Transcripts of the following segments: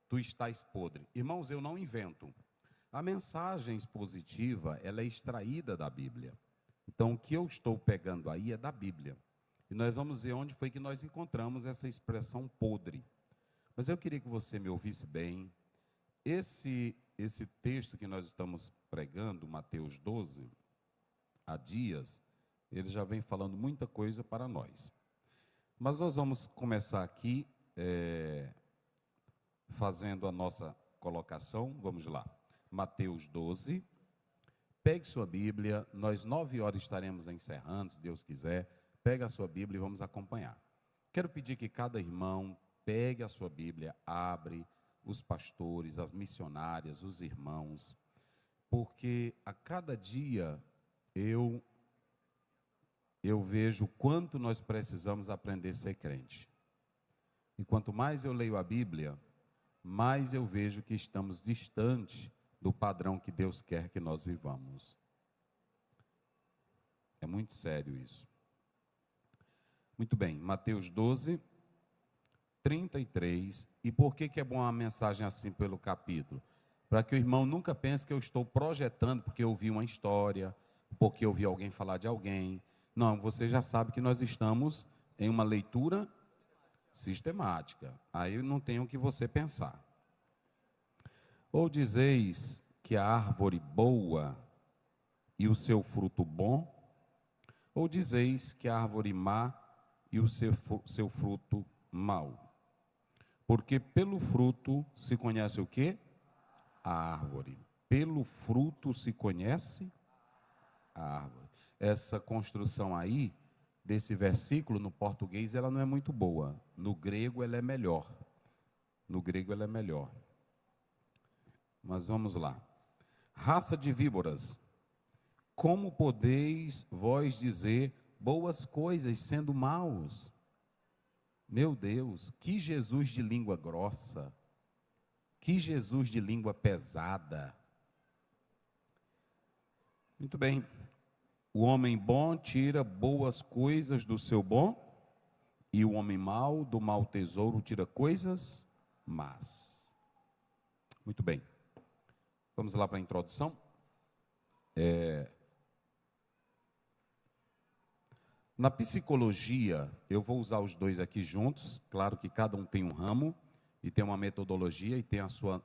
tu estás podre. Irmãos, eu não invento. A mensagem expositiva, ela é extraída da Bíblia. Então, o que eu estou pegando aí é da Bíblia. E nós vamos ver onde foi que nós encontramos essa expressão podre. Mas eu queria que você me ouvisse bem. Esse texto que nós estamos pregando, Mateus 12, há dias, ele já vem falando muita coisa para nós. Mas nós vamos começar aqui fazendo a nossa colocação. Vamos lá. Mateus 12. Pegue sua Bíblia. Nós 9 horas estaremos encerrando, se Deus quiser. Pegue a sua Bíblia e vamos acompanhar. Quero pedir que cada irmão pegue a sua Bíblia, abre, os pastores, as missionárias, os irmãos, porque a cada dia eu vejo quanto nós precisamos aprender a ser crente. E quanto mais eu leio a Bíblia, mais eu vejo que estamos distantes do padrão que Deus quer que nós vivamos. É muito sério isso. Muito bem, Mateus 12, 33. E por que é bom uma mensagem assim pelo capítulo? Para que o irmão nunca pense que eu estou projetando porque eu ouvi uma história, porque eu ouvi alguém falar de alguém. Não, você já sabe que nós estamos em uma leitura sistemática. Aí não tem o que você pensar. Ou dizeis que a árvore boa e o seu fruto bom, ou dizeis que a árvore má e o seu fruto mau. Porque pelo fruto se conhece o quê? A árvore. Pelo fruto se conhece a árvore. Essa construção aí, desse versículo, no português, ela não é muito boa. No grego, ela é melhor. No grego, ela é melhor. Mas vamos lá. Raça de víboras, como podeis vós dizer boas coisas sendo maus? Meu Deus, que Jesus de língua grossa, que Jesus de língua pesada. Muito bem, o homem bom tira boas coisas do seu bom, e o homem mau do mau tesouro tira coisas más. Muito bem, vamos lá para a introdução. Na psicologia, eu vou usar os dois aqui juntos, claro que cada um tem um ramo, e tem uma metodologia, e tem a sua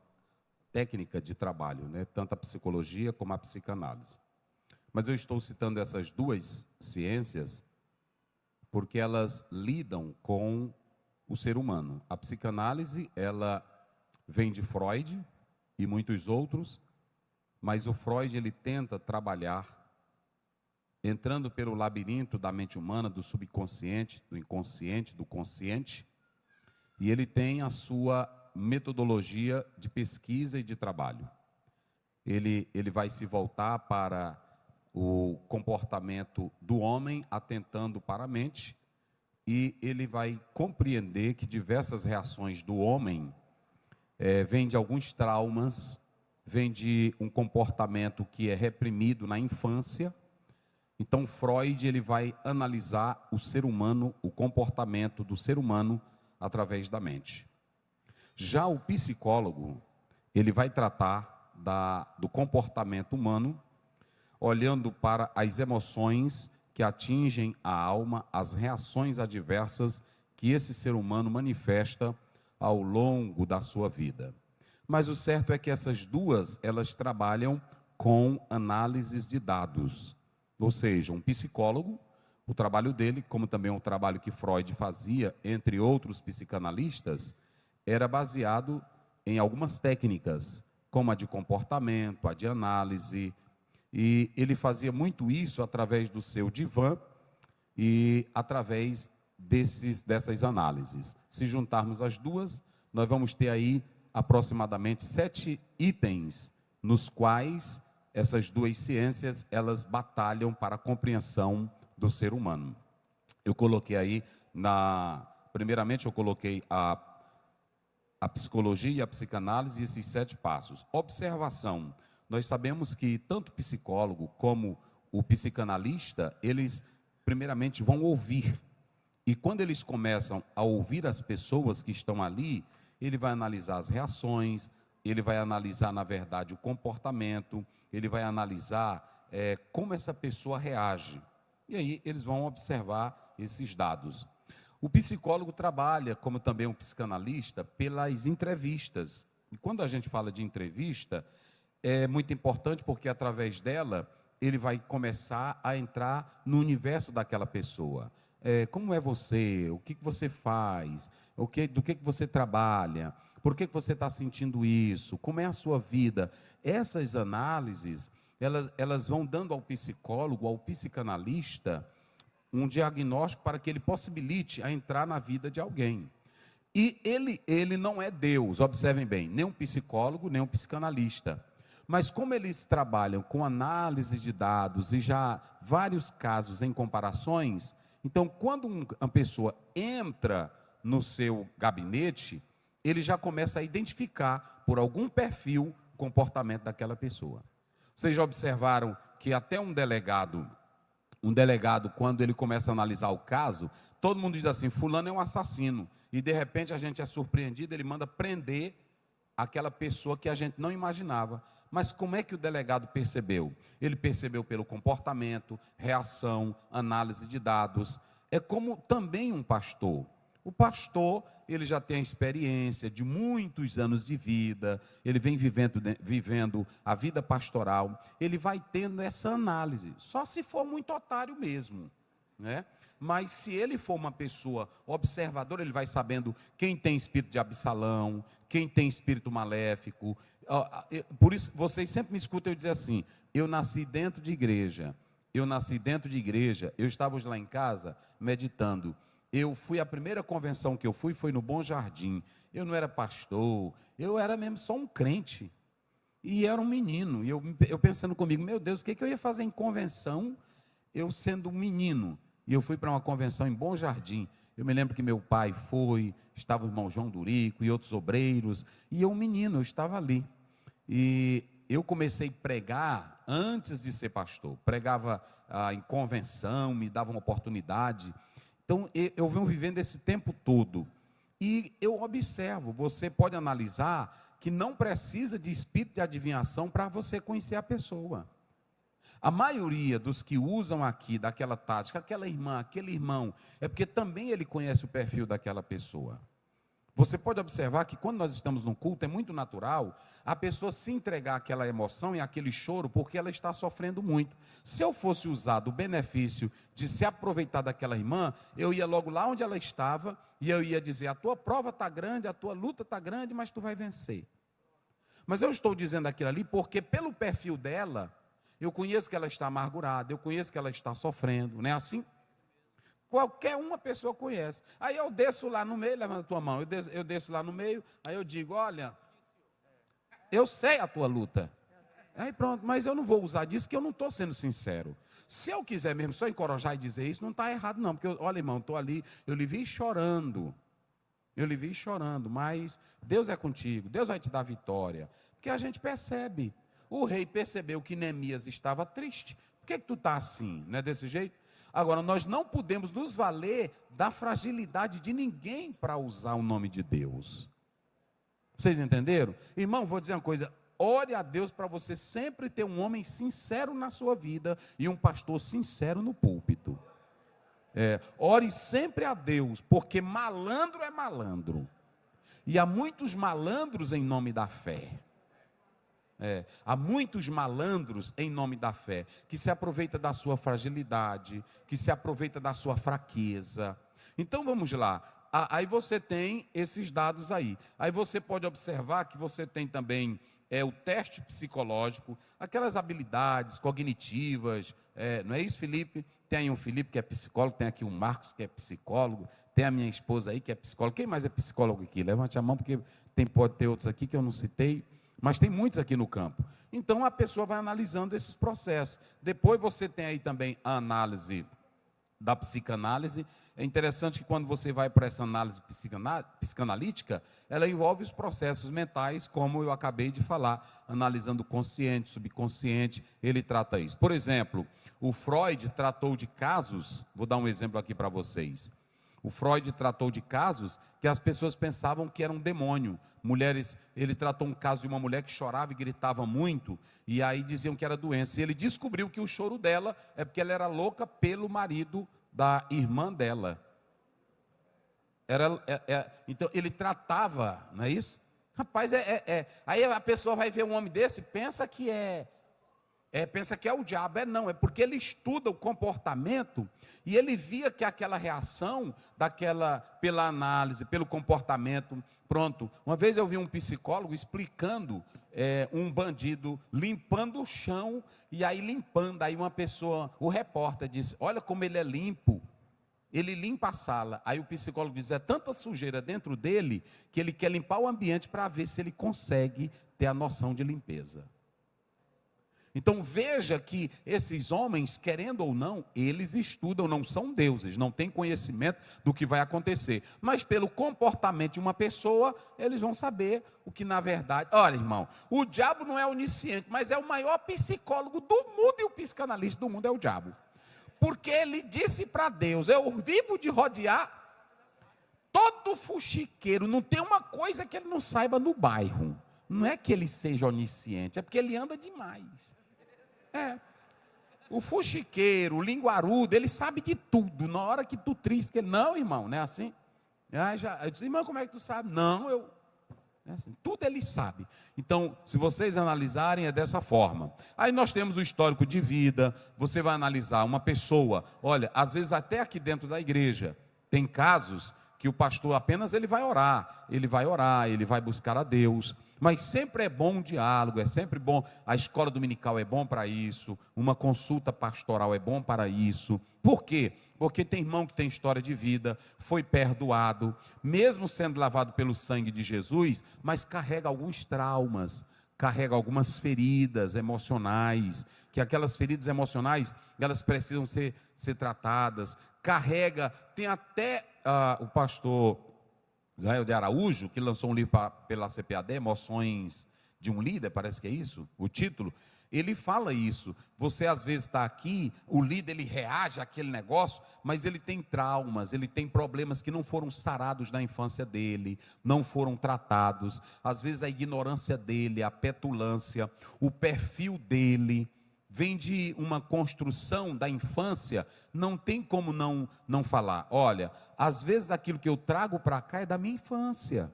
técnica de trabalho, né? Tanto a psicologia como a psicanálise. Mas eu estou citando essas duas ciências, porque elas lidam com o ser humano. A psicanálise, ela vem de Freud e muitos outros, mas o Freud, ele tenta trabalhar entrando pelo labirinto da mente humana, do subconsciente, do inconsciente, do consciente, e ele tem a sua metodologia de pesquisa e de trabalho. Ele vai se voltar para o comportamento do homem, atentando para a mente, e ele vai compreender que diversas reações do homem vêm de alguns traumas, vêm de um comportamento que é reprimido na infância. Então, Freud, ele vai analisar o ser humano, o comportamento do ser humano através da mente. Já o psicólogo, ele vai tratar do comportamento humano, olhando para as emoções que atingem a alma, as reações adversas que esse ser humano manifesta ao longo da sua vida. Mas o certo é que essas duas, elas trabalham com análises de dados. Ou seja, um psicólogo, o trabalho dele, como também o trabalho que Freud fazia, entre outros psicanalistas, era baseado em algumas técnicas, como a de comportamento, a de análise, e ele fazia muito isso através do seu divã e através dessas análises. Se juntarmos as duas, nós vamos ter aí aproximadamente 7 itens nos quais essas duas ciências, elas batalham para a compreensão do ser humano. Eu coloquei aí, primeiramente eu coloquei a psicologia e a psicanálise, e esses 7 passos. Observação. Nós sabemos que tanto o psicólogo como o psicanalista, eles primeiramente vão ouvir. E quando eles começam a ouvir as pessoas que estão ali, ele vai analisar as reações, ele vai analisar, na verdade, o comportamento, ele vai analisar como essa pessoa reage. E aí eles vão observar esses dados. O psicólogo trabalha, como também um psicanalista, pelas entrevistas. E quando a gente fala de entrevista, é muito importante porque através dela ele vai começar a entrar no universo daquela pessoa. Como é você? O que você faz? Do que você trabalha? Por que você está sentindo isso? Como é a sua vida? Essas análises, elas vão dando ao psicólogo, ao psicanalista, um diagnóstico para que ele possibilite a entrar na vida de alguém. E ele não é Deus, observem bem, nem um psicólogo, nem um psicanalista. Mas como eles trabalham com análise de dados e já vários casos em comparações, então quando uma pessoa entra no seu gabinete, ele já começa a identificar por algum perfil o comportamento daquela pessoa. Vocês já observaram que até um delegado, quando ele começa a analisar o caso, todo mundo diz assim, fulano é um assassino, e de repente a gente é surpreendido, ele manda prender aquela pessoa que a gente não imaginava. Mas como é que o delegado percebeu? Ele percebeu pelo comportamento, reação, análise de dados. É como também um pastor. O pastor, ele já tem a experiência de muitos anos de vida, ele vem vivendo a vida pastoral, ele vai tendo essa análise, só se for muito otário mesmo, né? Mas se ele for uma pessoa observadora, ele vai sabendo quem tem espírito de Absalão, quem tem espírito maléfico. Por isso, vocês sempre me escutam eu dizer assim, eu nasci dentro de igreja, eu estava hoje lá em casa, meditando. A primeira convenção que eu fui foi no Bom Jardim. Eu não era pastor, eu era mesmo só um crente. E era um menino. E eu pensando comigo, meu Deus, o que eu ia fazer em convenção, eu sendo um menino? E eu fui para uma convenção em Bom Jardim. Eu me lembro que meu pai foi, estava o irmão João Durico e outros obreiros. E eu, um menino, eu estava ali. E eu comecei a pregar antes de ser pastor. Pregava em convenção, me dava uma oportunidade. Então, eu venho vivendo esse tempo todo, e eu observo, você pode analisar que não precisa de espírito de adivinhação para você conhecer a pessoa. A maioria dos que usam aqui daquela tática, aquela irmã, aquele irmão, é porque também ele conhece o perfil daquela pessoa. Você pode observar que quando nós estamos no culto, é muito natural a pessoa se entregar àquela emoção e àquele choro, porque ela está sofrendo muito. Se eu fosse usar do benefício de se aproveitar daquela irmã, eu ia logo lá onde ela estava, e eu ia dizer, a tua prova está grande, a tua luta está grande, mas tu vai vencer. Mas eu estou dizendo aquilo ali, porque pelo perfil dela, eu conheço que ela está amargurada, eu conheço que ela está sofrendo, não é assim? Qualquer uma pessoa conhece. Aí eu desço lá no meio, levanta a tua mão, eu desço lá no meio, aí eu digo, olha, eu sei a tua luta. Aí pronto, mas eu não vou usar disso, que eu não estou sendo sincero. Se eu quiser mesmo só encorajar e dizer isso, não está errado não, porque, olha irmão, estou ali, eu lhe vi chorando, mas Deus é contigo, Deus vai te dar vitória, porque a gente percebe. O rei percebeu que Neemias estava triste. Por que tu está assim? Não é desse jeito? Agora, nós não podemos nos valer da fragilidade de ninguém para usar o nome de Deus. Vocês entenderam? Irmão, vou dizer uma coisa, ore a Deus para você sempre ter um homem sincero na sua vida e um pastor sincero no púlpito. Ore sempre a Deus, porque malandro é malandro. E há muitos malandros em nome da fé. Há muitos malandros em nome da fé, que se aproveita da sua fragilidade, que se aproveita da sua fraqueza. Então vamos lá, aí você tem esses dados aí você pode observar que você tem também o teste psicológico, aquelas habilidades cognitivas, não é isso, Felipe? Tem aí um Felipe que é psicólogo, tem aqui um Marcos que é psicólogo, tem a minha esposa aí que é psicóloga. Quem mais é psicólogo aqui? Levante a mão, porque pode ter outros aqui que eu não citei, mas tem muitos aqui no campo. Então a pessoa vai analisando esses processos. Depois você tem aí também a análise da psicanálise. É interessante que quando você vai para essa análise psicanalítica, ela envolve os processos mentais, como eu acabei de falar, analisando o consciente, subconsciente, ele trata isso. Por exemplo, o Freud tratou de casos, vou dar um exemplo aqui para vocês. O Freud tratou de casos que as pessoas pensavam que era um demônio. Mulheres, ele tratou um caso de uma mulher que chorava e gritava muito, e aí diziam que era doença. E ele descobriu que o choro dela é porque ela era louca pelo marido da irmã dela. Então ele tratava, não é isso? Rapaz, aí a pessoa vai ver um homem desse, pensa que é o diabo. Não, é porque ele estuda o comportamento e ele via que aquela reação pela análise, pelo comportamento, pronto. Uma vez eu vi um psicólogo explicando um bandido limpando o chão, e aí limpando, aí uma pessoa, o repórter disse, olha como ele é limpo. Ele limpa a sala. Aí o psicólogo diz, é tanta sujeira dentro dele, que ele quer limpar o ambiente para ver se ele consegue ter a noção de limpeza. Então veja que esses homens, querendo ou não, eles estudam, não são deuses, não têm conhecimento do que vai acontecer. Mas pelo comportamento de uma pessoa, eles vão saber o que na verdade... Olha, irmão, o diabo não é onisciente, mas é o maior psicólogo do mundo, e o psicanalista do mundo é o diabo. Porque ele disse para Deus, eu vivo de rodear todo fuxiqueiro, não tem uma coisa que ele não saiba no bairro. Não é que ele seja onisciente, é porque ele anda demais. O fuxiqueiro, o linguarudo, ele sabe de tudo. Na hora que tu trisca, ele, não, irmão, não é assim? Eu disse, irmão, como é que tu sabe? Não, é assim, tudo ele sabe. Então, se vocês analisarem, é dessa forma. Aí nós temos o histórico de vida. Você vai analisar uma pessoa. Olha, às vezes até aqui dentro da igreja, tem casos que o pastor apenas ele vai orar, ele vai buscar a Deus. Mas sempre é bom um diálogo, é sempre bom. A escola dominical é bom para isso, uma consulta pastoral é bom para isso. Por quê? Porque tem irmão que tem história de vida, foi perdoado, mesmo sendo lavado pelo sangue de Jesus, mas carrega alguns traumas, carrega algumas feridas emocionais, que aquelas feridas emocionais, elas precisam ser tratadas. Tem até o pastor Israel de Araújo, que lançou um livro pela CPAD, Emoções de um Líder, parece que é isso, o título. Ele fala isso, você às vezes está aqui, o líder ele reage àquele negócio, mas ele tem traumas, ele tem problemas que não foram sarados na infância dele, não foram tratados, às vezes a ignorância dele, a petulância, o perfil dele, vem de uma construção da infância, não tem como não falar. Olha, às vezes aquilo que eu trago para cá é da minha infância.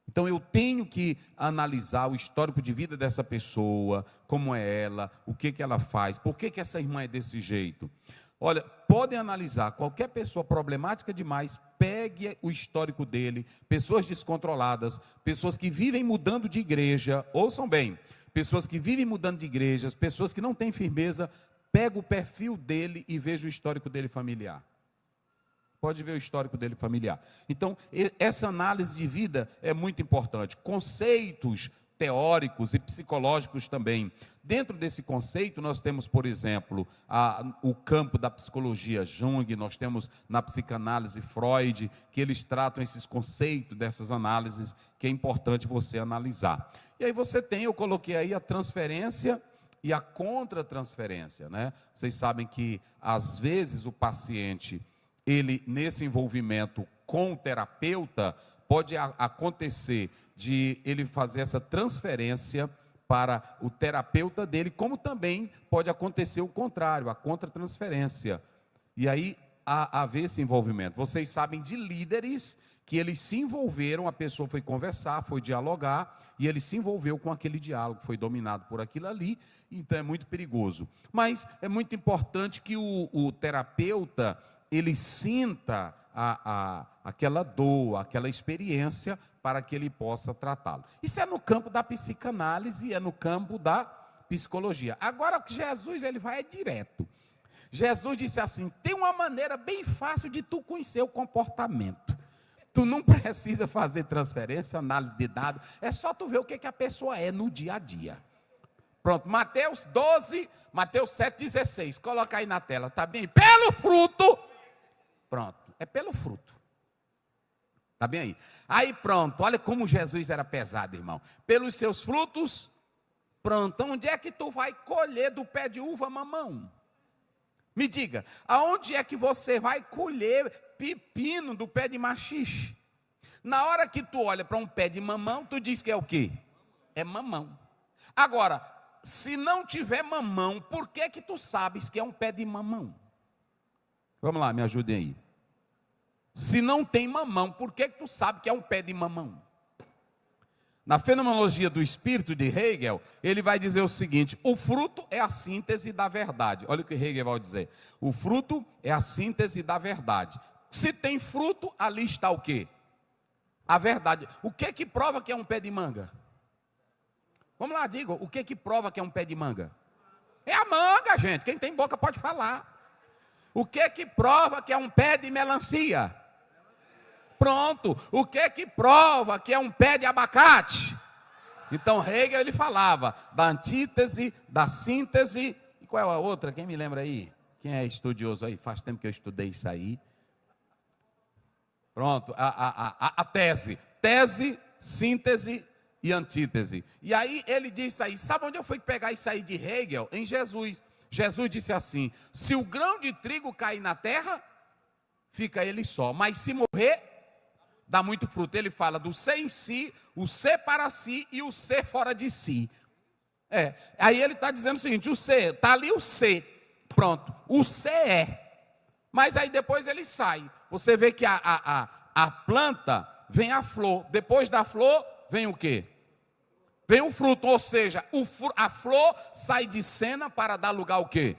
Então eu tenho que analisar o histórico de vida dessa pessoa, como é ela, o que ela faz, por que essa irmã é desse jeito. Olha, podem analisar, qualquer pessoa problemática demais, pegue o histórico dele, pessoas descontroladas, pessoas que vivem mudando de igreja, ouçam bem, pessoas que vivem mudando de igrejas, pessoas que não têm firmeza, pega o perfil dele e veja o histórico dele familiar. Pode ver o histórico dele familiar. Então, essa análise de vida é muito importante. Conceitos teóricos e psicológicos também. Dentro desse conceito, nós temos, por exemplo, o campo da psicologia Jung, nós temos na psicanálise Freud, que eles tratam esses conceitos dessas análises, que é importante você analisar. E aí você tem, eu coloquei aí a transferência e a contratransferência, né? Vocês sabem que, às vezes, o paciente, ele, nesse envolvimento com o terapeuta, pode acontecer de ele fazer essa transferência para o terapeuta dele, como também pode acontecer o contrário, a contratransferência. E aí haver esse envolvimento. Vocês sabem de líderes que eles se envolveram, a pessoa foi conversar, foi dialogar, e ele se envolveu com aquele diálogo, foi dominado por aquilo ali, então é muito perigoso. Mas é muito importante que o terapeuta, ele sinta aquela dor, aquela experiência, para que ele possa tratá-lo. Isso é no campo da psicanálise, é no campo da psicologia. Agora, Jesus, ele vai direto. Jesus disse assim, tem uma maneira bem fácil de tu conhecer o comportamento. Tu não precisa fazer transferência, análise de dados, é só tu ver o que a pessoa é no dia a dia. Pronto, Mateus 12, Mateus 7,16, coloca aí na tela, tá bem? Pelo fruto, pronto, é pelo fruto. Está bem aí? Aí pronto, olha como Jesus era pesado, irmão. Pelos seus frutos, pronto. Onde é que tu vai colher do pé de uva mamão? Me diga, aonde é que você vai colher pepino do pé de maxixe. Na hora que tu olha para um pé de mamão, tu diz que é o quê? É mamão. Agora, se não tiver mamão, por que que tu sabes que é um pé de mamão? Vamos lá, me ajudem aí. Se não tem mamão, por que que tu sabe que é um pé de mamão? Na fenomenologia do espírito de Hegel, ele vai dizer o seguinte: o fruto é a síntese da verdade. Olha o que Hegel vai dizer. O fruto é a síntese da verdade. Se tem fruto, ali está o quê? A verdade. O que que prova que é um pé de manga? Vamos lá, diga, o que que prova que é um pé de manga? É a manga, gente. Quem tem boca pode falar. O que que prova que é um pé de melancia? Pronto. O que que prova que é um pé de abacate? Então Hegel, ele falava da antítese, da síntese. E qual é a outra? Quem me lembra aí? Quem é estudioso aí? Faz tempo que eu estudei isso aí. Pronto, a tese. Tese, síntese e antítese. E aí ele disse aí, sabe onde eu fui pegar isso aí de Hegel? Em Jesus. Jesus disse assim: se o grão de trigo cair na terra, fica ele só. Mas se morrer, dá muito fruto. Ele fala do ser em si, o ser para si e o ser fora de si. Aí ele está dizendo o seguinte: o ser, está ali o ser. Pronto, o ser é. Mas aí depois ele sai. Você vê que a planta vem a flor. Depois da flor, vem o quê? Vem o fruto, ou seja, a flor sai de cena para dar lugar ao quê?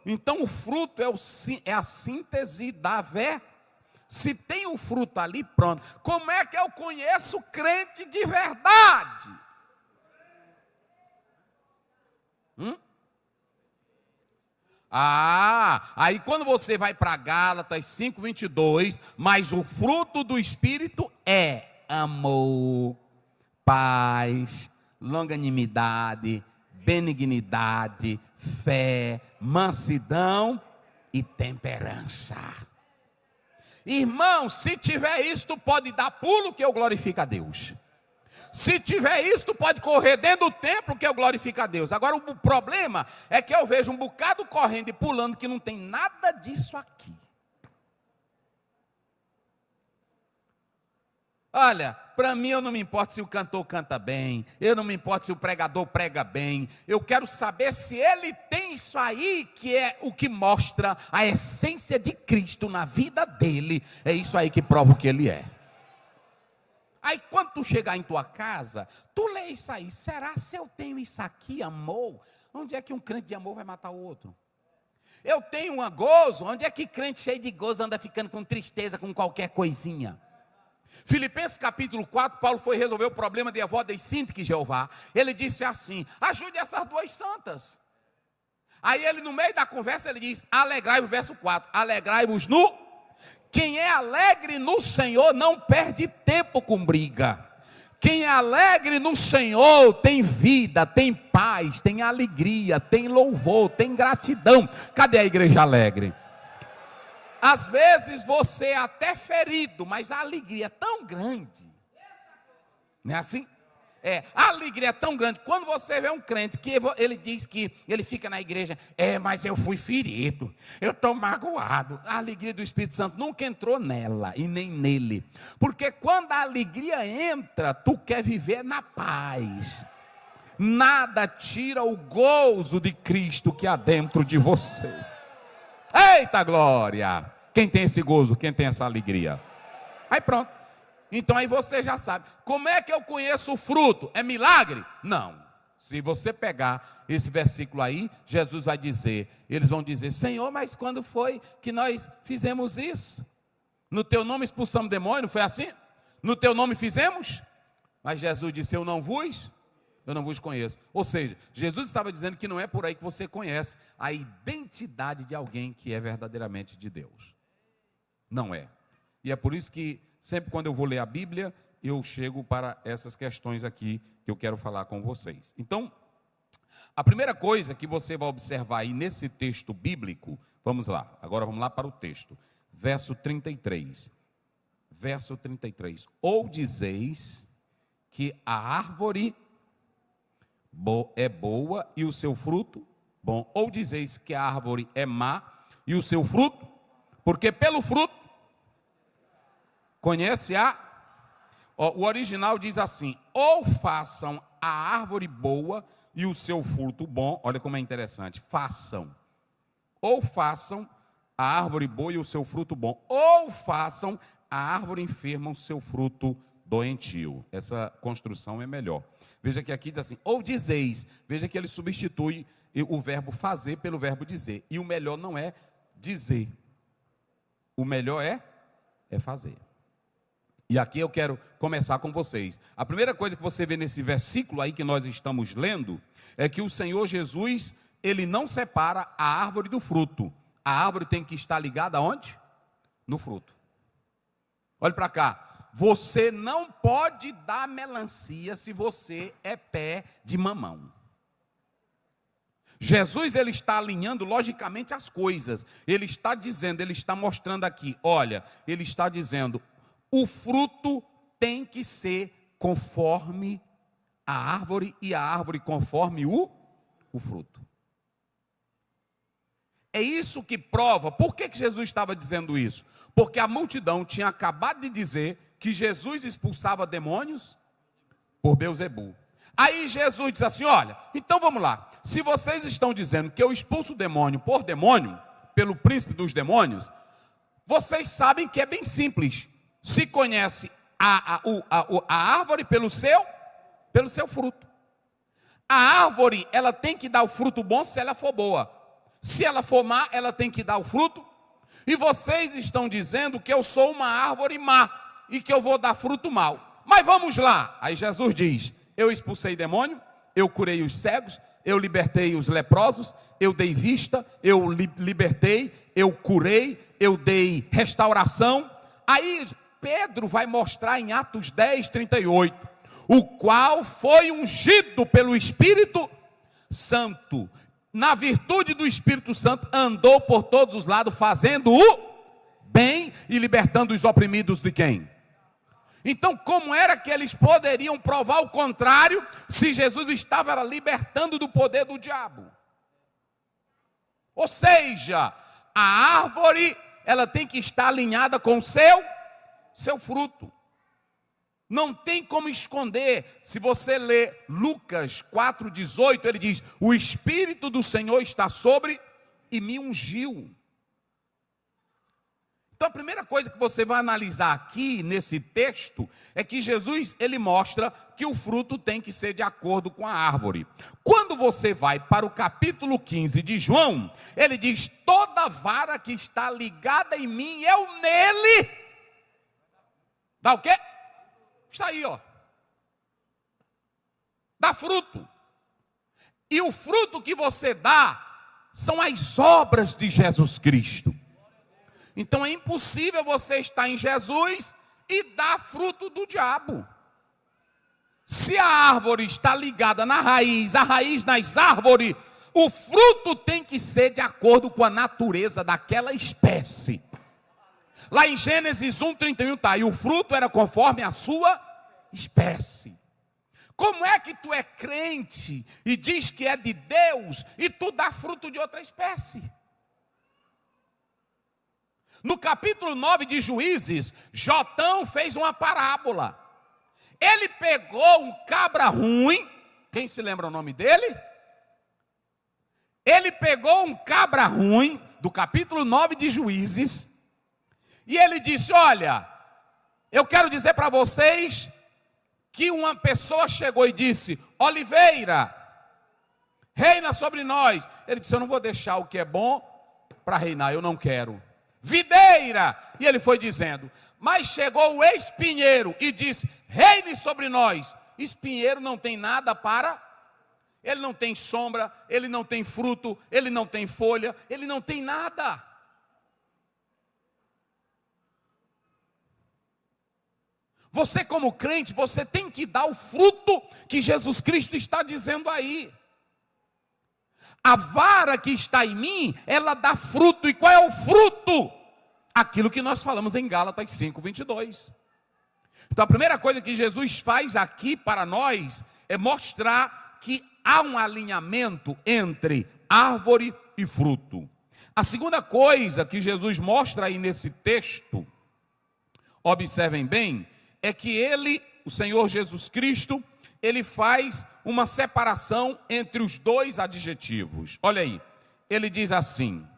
Então o fruto é a síntese da verdade. Se tem o fruto ali, pronto. Como é que eu conheço crente de verdade? Aí quando você vai para Gálatas 5:22, mas o fruto do Espírito é amor, paz, longanimidade, benignidade, fé, mansidão e temperança. Irmão, se tiver isso, tu pode dar pulo que eu glorifico a Deus. Se tiver isso, tu pode correr dentro do templo que eu glorifico a Deus. Agora o problema é que eu vejo um bocado correndo e pulando que não tem nada disso aqui. Olha, para mim eu não me importo se o cantor canta bem, eu não me importo se o pregador prega bem, eu quero saber se ele tem isso aí que é o que mostra a essência de Cristo na vida dele, é isso aí que prova o que ele é. Aí quando tu chegar em tua casa, tu lê isso aí, será se eu tenho isso aqui, amor? Onde é que um crente de amor vai matar o outro? Eu tenho um gozo, onde é que crente cheio de gozo anda ficando com tristeza com qualquer coisinha? Filipenses capítulo 4, Paulo foi resolver o problema de Evódia e Síntique Jeová. Ele disse assim: ajude essas duas santas. Aí ele no meio da conversa ele diz: alegrai-vos, verso 4, alegrai-vos no... Quem é alegre no Senhor não perde tempo com briga. Quem é alegre no Senhor tem vida, tem paz, tem alegria, tem louvor, tem gratidão. Cadê a igreja alegre? Às vezes você é até ferido, mas a alegria é tão grande. Não é assim? A alegria é tão grande. Quando você vê um crente que ele diz que ele fica na igreja, mas eu fui ferido, eu estou magoado. A alegria do Espírito Santo nunca entrou nela e nem nele. Porque quando a alegria entra, tu quer viver na paz. Nada tira o gozo de Cristo que há dentro de você. Eita glória! Quem tem esse gozo, quem tem essa alegria? Aí pronto. Então aí você já sabe. Como é que eu conheço o fruto? É milagre? Não. Se você pegar esse versículo aí, Jesus vai dizer, eles vão dizer: Senhor, mas quando foi que nós fizemos isso? No teu nome expulsamos demônio, não foi assim? No teu nome fizemos? Mas Jesus disse: eu não vos conheço. Ou seja, Jesus estava dizendo que não é por aí que você conhece a identidade de alguém que é verdadeiramente de Deus. Não é. E é por isso que sempre quando eu vou ler a Bíblia, eu chego para essas questões aqui que eu quero falar com vocês. Então, a primeira coisa que você vai observar aí nesse texto bíblico, vamos lá, agora vamos lá para o texto. Verso 33. Verso 33. Ou dizeis que a árvore é boa e o seu fruto bom, ou dizeis que a árvore é má e o seu fruto, porque pelo fruto Conhece a? O original diz assim: ou façam a árvore boa e o seu fruto bom. Olha como é interessante. Façam. Ou façam a árvore boa e o seu fruto bom. Ou façam a árvore enferma o seu fruto doentio. Essa construção é melhor. Veja que aqui diz assim: ou dizeis. Veja que ele substitui o verbo fazer pelo verbo dizer. E o melhor não é dizer. O melhor é fazer. E aqui eu quero começar com vocês. A primeira coisa que você vê nesse versículo aí que nós estamos lendo é que o Senhor Jesus, ele não separa a árvore do fruto. A árvore tem que estar ligada aonde? No fruto. Olhe para cá. Você não pode dar melancia se você é pé de mamão. Jesus, ele está alinhando logicamente as coisas. Ele está dizendo, ele está mostrando aqui, olha, ele está dizendo: o fruto tem que ser conforme a árvore e a árvore conforme o fruto. É isso que prova. Por que Jesus estava dizendo isso? Porque a multidão tinha acabado de dizer que Jesus expulsava demônios por Beelzebu. Aí Jesus diz assim: olha, então vamos lá. Se vocês estão dizendo que eu expulso o demônio por demônio, pelo príncipe dos demônios, vocês sabem que é bem simples. Se conhece a árvore pelo seu fruto. A árvore, ela tem que dar o fruto bom se ela for boa. Se ela for má, ela tem que dar o fruto. E vocês estão dizendo que eu sou uma árvore má e que eu vou dar fruto mau. Mas vamos lá. Aí Jesus diz: eu expulsei demônio, eu curei os cegos, eu libertei os leprosos, eu dei vista, eu libertei, eu curei, eu dei restauração. Aí Pedro vai mostrar em Atos 10, 38, o qual foi ungido pelo Espírito Santo, na virtude do Espírito Santo, andou por todos os lados, fazendo o bem e libertando os oprimidos de quem? Então, como era que eles poderiam provar o contrário, se Jesus estava libertando do poder do diabo? Ou seja, a árvore, ela tem que estar alinhada com o seu fruto. Não tem como esconder. Se você ler Lucas 4,18, ele diz: o Espírito do Senhor está sobre e me ungiu. Então a primeira coisa que você vai analisar aqui nesse texto é que Jesus, ele mostra que o fruto tem que ser de acordo com a árvore. Quando você vai para o capítulo 15 de João, ele diz: toda vara que está ligada em mim, eu nele dá o quê? Está aí, ó. Dá fruto. E o fruto que você dá são as obras de Jesus Cristo. Então é impossível você estar em Jesus e dar fruto do diabo. Se a árvore está ligada na raiz, a raiz nas árvores, o fruto tem que ser de acordo com a natureza daquela espécie. Lá em Gênesis 1:31 está, e o fruto era conforme a sua espécie. Como é que tu é crente e diz que é de Deus e tu dá fruto de outra espécie? No capítulo 9 de Juízes, Jotão fez uma parábola. Ele pegou um cabra ruim, quem se lembra o nome dele? Ele pegou um cabra ruim, do capítulo 9 de Juízes, e ele disse: olha, eu quero dizer para vocês que uma pessoa chegou e disse: Oliveira, reina sobre nós. Ele disse: eu não vou deixar o que é bom para reinar, eu não quero. Videira, e ele foi dizendo, mas chegou o espinheiro e disse: reine sobre nós. Espinheiro não tem nada para, ele não tem sombra, ele não tem fruto, ele não tem folha, ele não tem nada. Você como crente, você tem que dar o fruto que Jesus Cristo está dizendo aí. A vara que está em mim, ela dá fruto. E qual é o fruto? Aquilo que nós falamos em Gálatas 5:22. Então a primeira coisa que Jesus faz aqui para nós é mostrar que há um alinhamento entre árvore e fruto. A segunda coisa que Jesus mostra aí nesse texto, observem bem, é que ele, o Senhor Jesus Cristo, ele faz uma separação entre os dois adjetivos. Olha aí, ele diz assim: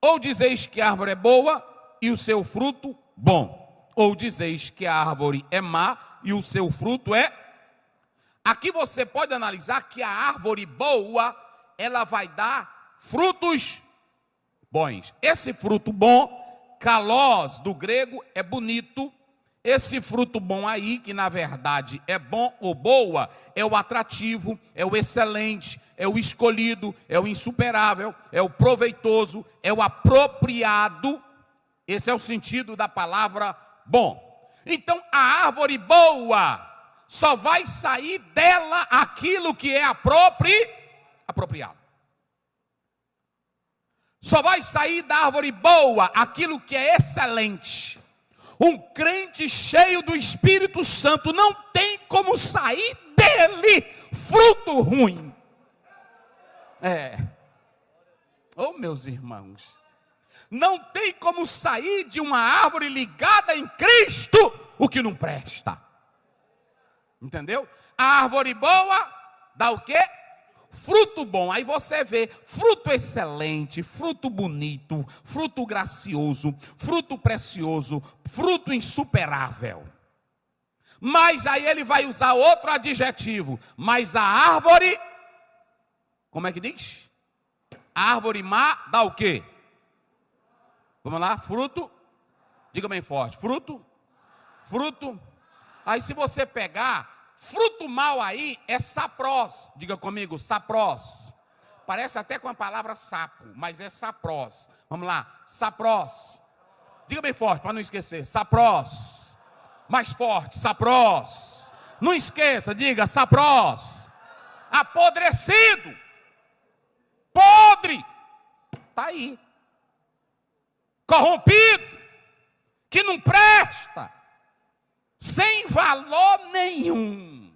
ou dizeis que a árvore é boa e o seu fruto bom, ou dizeis que a árvore é má e o seu fruto é... Aqui você pode analisar que a árvore boa, ela vai dar frutos bons. Esse fruto bom, kalos do grego, é bonito. Esse fruto bom aí, que na verdade é bom ou boa, é o atrativo, é o excelente, é o escolhido, é o insuperável, é o proveitoso, é o apropriado. Esse é o sentido da palavra bom. Então a árvore boa, só vai sair dela aquilo que é apropriado. Só vai sair da árvore boa aquilo que é excelente. Um crente cheio do Espírito Santo não tem como sair dele fruto ruim. Oh, meus irmãos, não tem como sair de uma árvore ligada em Cristo o que não presta. Entendeu? A árvore boa dá o quê? Fruto bom. Aí você vê fruto excelente, fruto bonito, fruto gracioso, fruto precioso, fruto insuperável. Mas aí ele vai usar outro adjetivo. Mas a árvore, como é que diz? A árvore má dá o quê? Vamos lá, fruto. Diga bem forte, fruto. Aí se você pegar, fruto mau aí é saprós. Diga comigo, saprós. Parece até com a palavra sapo, mas é saprós. Vamos lá, saprós. Diga bem forte para não esquecer, saprós. Mais forte, saprós. Não esqueça, diga saprós. Apodrecido. Podre. Está aí. Corrompido. Que não presta. Sem valor nenhum.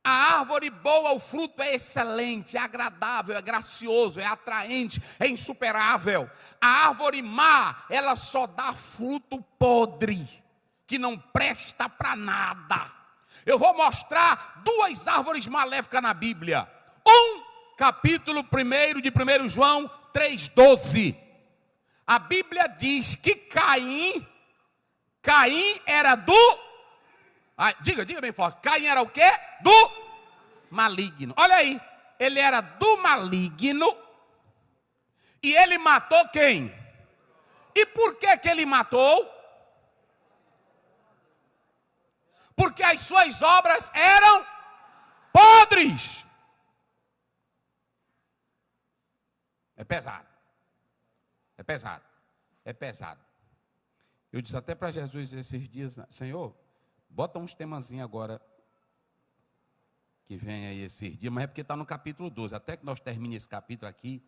A árvore boa, o fruto é excelente, é agradável, é gracioso, é atraente, é insuperável. A árvore má, ela só dá fruto podre, que não presta para nada. Eu vou mostrar duas árvores maléficas na Bíblia. Capítulo 1 de 1 João 3,12. A Bíblia diz que Caim era do... diga bem forte. Caim era o quê? Do maligno. Olha aí. Ele era do maligno. E ele matou quem? E por que ele matou? Porque as suas obras eram podres. É pesado. É pesado. Eu disse até para Jesus esses dias: Senhor, bota uns temazinhos agora que vem aí esses dias, mas é porque está no capítulo 12. Até que nós termine esse capítulo aqui.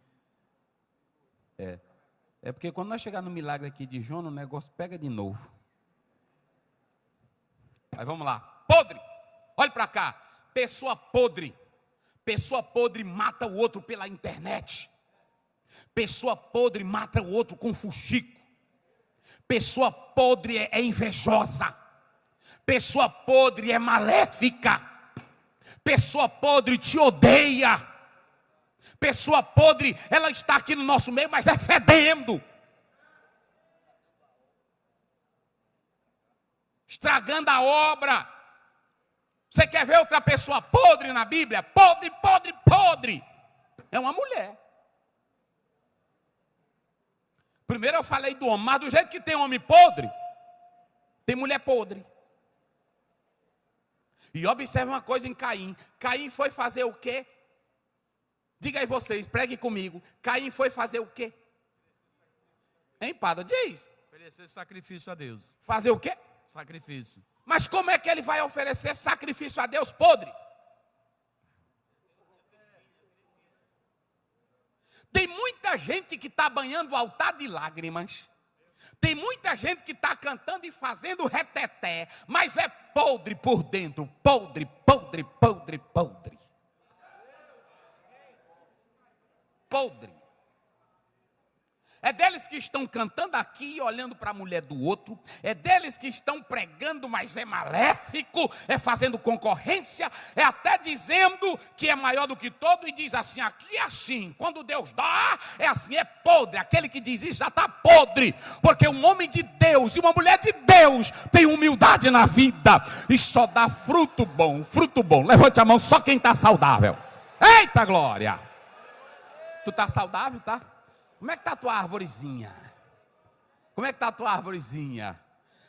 É porque quando nós chegar no milagre aqui de Jonas, o negócio pega de novo. Mas vamos lá. Podre. Olhe para cá. Pessoa podre. Pessoa podre mata o outro pela internet. Pessoa podre mata o outro com fuxico. Pessoa podre é invejosa. Pessoa podre é maléfica. Pessoa podre te odeia. Pessoa podre, ela está aqui no nosso meio, mas é fedendo. Estragando a obra. Você quer ver outra pessoa podre na Bíblia? Podre. É uma mulher. Primeiro eu falei do homem, mas do jeito que tem homem podre, tem mulher podre. E observe uma coisa em Caim. Caim foi fazer o quê? Diga aí vocês, pregue comigo. Caim foi fazer o quê? Hein, padre? Diz. Oferecer sacrifício a Deus. Fazer o quê? Sacrifício. Mas como é que ele vai oferecer sacrifício a Deus podre? Tem muita gente que está banhando o altar de lágrimas. Tem muita gente que está cantando e fazendo reteté, mas é podre por dentro. Podre. podre. É deles que estão cantando aqui e olhando para a mulher do outro. É deles que estão pregando, mas é maléfico, é fazendo concorrência, é até dizendo que é maior do que todo e diz assim, aqui é assim. Quando Deus dá, é assim, é podre. Aquele que diz isso já está podre. Porque um homem de Deus e uma mulher de Deus tem humildade na vida e só dá fruto bom, fruto bom. Levante a mão só quem está saudável. Eita glória! Tu está saudável, tá? Como é que está a tua árvorezinha? Como é que está a tua árvorezinha?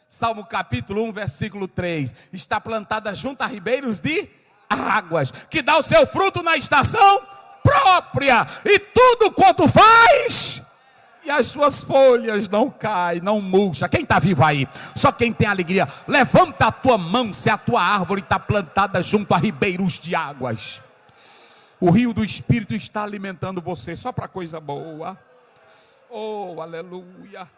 Salmo capítulo 1, versículo 3. Está plantada junto a ribeiros de águas, que dá o seu fruto na estação própria. E tudo quanto faz, e as suas folhas não caem, não murcha. Quem está vivo aí? Só quem tem alegria. Levanta a tua mão se a tua árvore está plantada junto a ribeiros de águas. O rio do Espírito está alimentando você só para coisa boa. Oh, aleluia.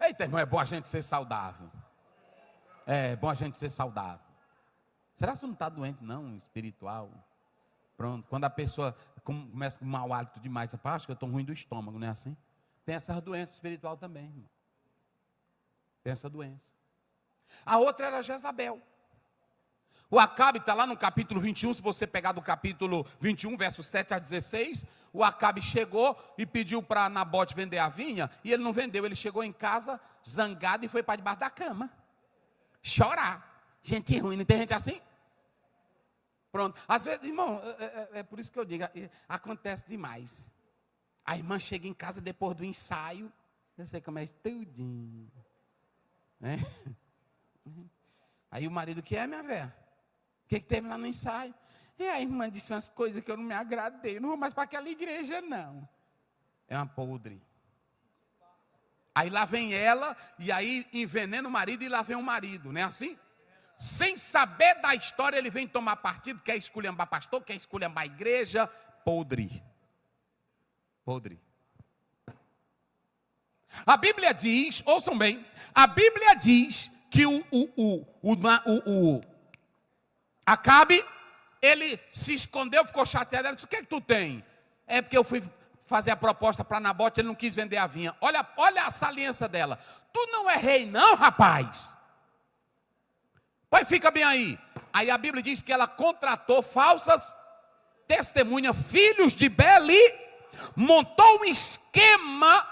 Eita, irmão, é bom a gente ser saudável. É bom a gente ser saudável. Será que você não está doente, não, espiritual? Pronto, quando a pessoa começa com mau hálito demais, você fala, acho que eu estou ruim do estômago, não é assim? Tem essa doença espiritual também, irmão. Tem essa doença. A outra era Jezabel. O Acabe está lá no capítulo 21, se você pegar do capítulo 21, versos 7 a 16, o Acabe chegou e pediu para Nabote vender a vinha, e ele não vendeu, ele chegou em casa zangado e foi para debaixo da cama, chorar. Gente ruim, não tem gente assim? Pronto, às vezes, irmão, é por isso que eu digo, acontece demais. A irmã chega em casa depois do ensaio, você começa tudinho, né? Aí o marido, que é, minha velha? O que teve lá no ensaio? E a irmã disse umas coisas que eu não me agradei. Não vou mais para aquela igreja, não. É uma podre. Aí lá vem ela, e aí envenena o marido, e lá vem o marido, não é assim? Sem saber da história, ele vem tomar partido, quer esculhambar pastor, quer esculhambar a igreja. Podre. Podre. A Bíblia diz, ouçam bem, a Bíblia diz que o Acabe, ele se escondeu, ficou chateado. Ela disse, o que é que tu tem? É porque eu fui fazer a proposta para Nabote, ele não quis vender a vinha. Olha a saliência dela. Tu não é rei não, rapaz. Pois fica bem aí. Aí a Bíblia diz que ela contratou falsas testemunhas, filhos de Beli, montou um esquema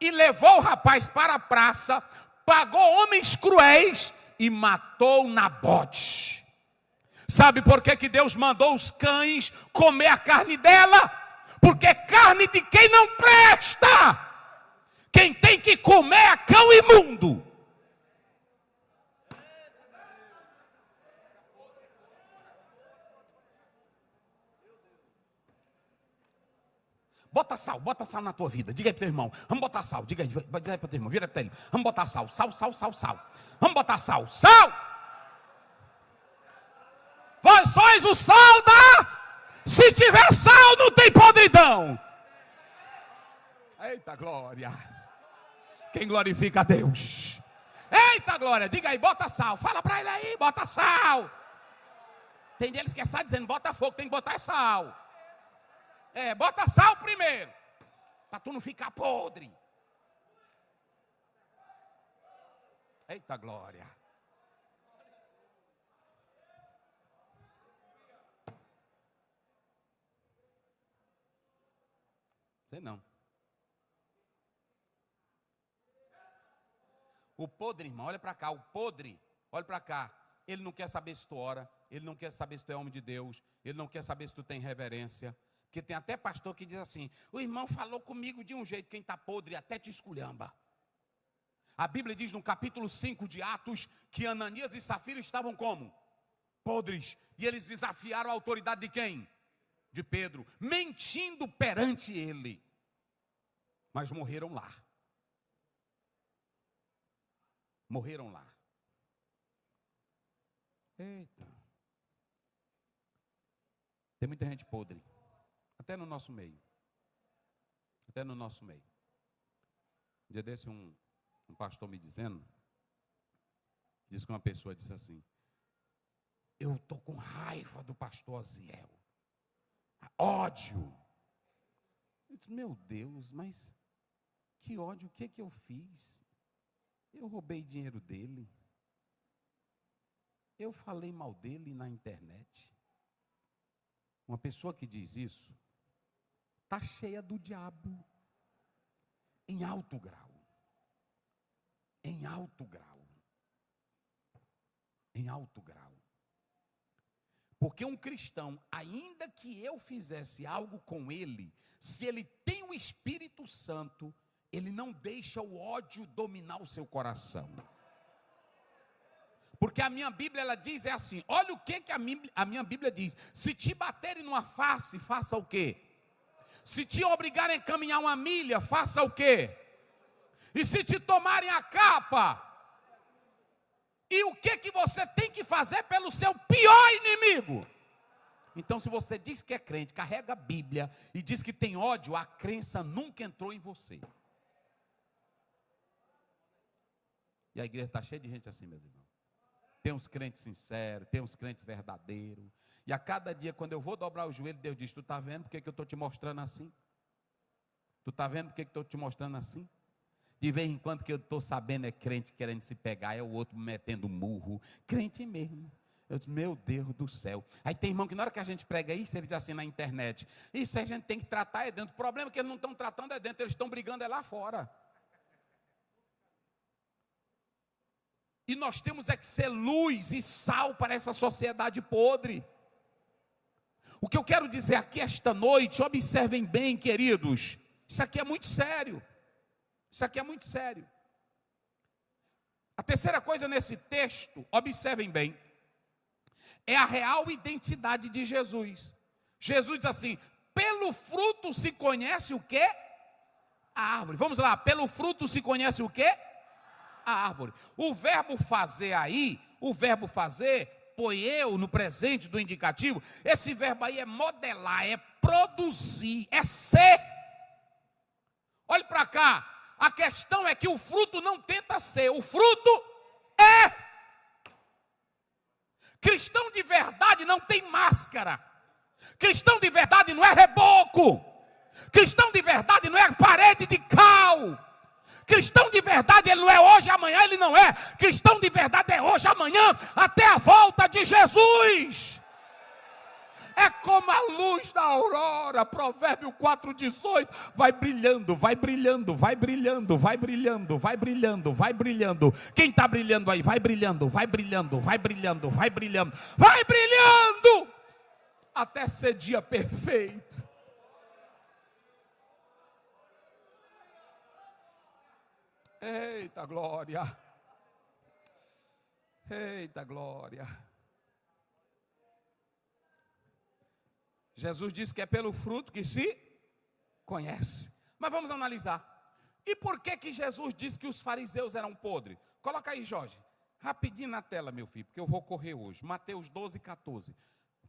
e levou o rapaz para a praça, pagou homens cruéis e matou Nabote. Sabe por que Deus mandou os cães comer a carne dela? Porque é carne de quem não presta. Quem tem que comer é cão imundo. Bota sal na tua vida. Diga aí para o teu irmão, vamos botar sal. Diga aí para o teu irmão, vira para ele. Vamos botar sal, sal. Vamos botar sal. Vós sois o sal da... Se tiver sal, não tem podridão. Eita glória. Quem glorifica a Deus? Eita glória, diga aí, bota sal. Fala para ele aí, bota sal. Tem deles que é sal dizendo, bota fogo, tem que botar sal. Bota sal primeiro, para tu não ficar podre. Eita glória. Sei não. O podre, irmão, olha para cá, o podre, olha para cá. Ele não quer saber se tu ora, ele não quer saber se tu é homem de Deus, ele não quer saber se tu tem reverência. Porque tem até pastor que diz assim, o irmão falou comigo de um jeito, quem está podre até te esculhamba. A Bíblia diz no capítulo 5 de Atos, que Ananias e Safira estavam como? Podres. E eles desafiaram a autoridade de quem? De Pedro, mentindo perante ele. Mas morreram lá. Morreram lá. Eita. Tem muita gente podre. Até no nosso meio. Até no nosso meio. Um dia desse um pastor me disse que uma pessoa disse assim, Eu estou com raiva do pastor Aziel. Ódio. Eu disse, meu Deus, mas que ódio, o que eu fiz? Eu roubei dinheiro dele. Eu falei mal dele na internet. Uma pessoa que diz isso está cheia do diabo. Em alto grau. Em alto grau. Em alto grau. Porque um cristão, ainda que eu fizesse algo com ele, se ele tem o Espírito Santo, ele não deixa o ódio dominar o seu coração. Porque a minha Bíblia, ela diz, é assim, olha o que a minha Bíblia diz. Se te baterem numa face, faça o quê? Se te obrigarem a caminhar uma milha, faça o quê? E se te tomarem a capa? E o que você tem que fazer pelo seu pior inimigo? Então, se você diz que é crente, carrega a Bíblia e diz que tem ódio, a crença nunca entrou em você. E a igreja está cheia de gente assim, meus irmãos. Tem uns crentes sinceros, tem uns crentes verdadeiros. E a cada dia, quando eu vou dobrar o joelho, Deus diz, tu está vendo porque que eu estou te mostrando assim? Tu está vendo porque que eu estou te mostrando assim? De vez em quando que eu estou sabendo é crente querendo se pegar, é o outro metendo murro. Crente mesmo. Eu disse, meu Deus do céu. Aí tem irmão que na hora que a gente prega isso, ele diz assim na internet, isso a gente tem que tratar é dentro. O problema é que eles não estão tratando é dentro, eles estão brigando é lá fora. E nós temos é que ser luz e sal para essa sociedade podre. O que eu quero dizer aqui esta noite, observem bem, queridos, isso aqui é muito sério. Isso aqui é muito sério. A terceira coisa nesse texto, observem bem, é a real identidade de Jesus. Jesus diz assim, pelo fruto se conhece o quê? A árvore. Vamos lá, pelo fruto se conhece o quê? A árvore. O verbo fazer aí, o verbo fazer, poieu no presente do indicativo, esse verbo aí é modelar, é produzir, é ser. Olhe para cá. A questão é que o fruto não tenta ser, o fruto é. Cristão de verdade não tem máscara. Cristão de verdade não é reboco. Cristão de verdade não é parede de cal. Cristão de verdade ele não é hoje, amanhã ele não é. Cristão de verdade é hoje, amanhã, até a volta de Jesus. É como a luz da aurora, Provérbio 4,18, vai brilhando, vai brilhando, vai brilhando, vai brilhando, vai brilhando, vai brilhando. Quem está brilhando aí? Vai brilhando, vai brilhando, vai brilhando, vai brilhando, vai brilhando, até ser dia perfeito. Eita glória, eita glória. Jesus disse que é pelo fruto que se conhece. Mas vamos analisar. E por que Jesus disse que os fariseus eram podres? Coloca aí, Jorge. Rapidinho na tela, meu filho, porque eu vou correr hoje. Mateus 12,14.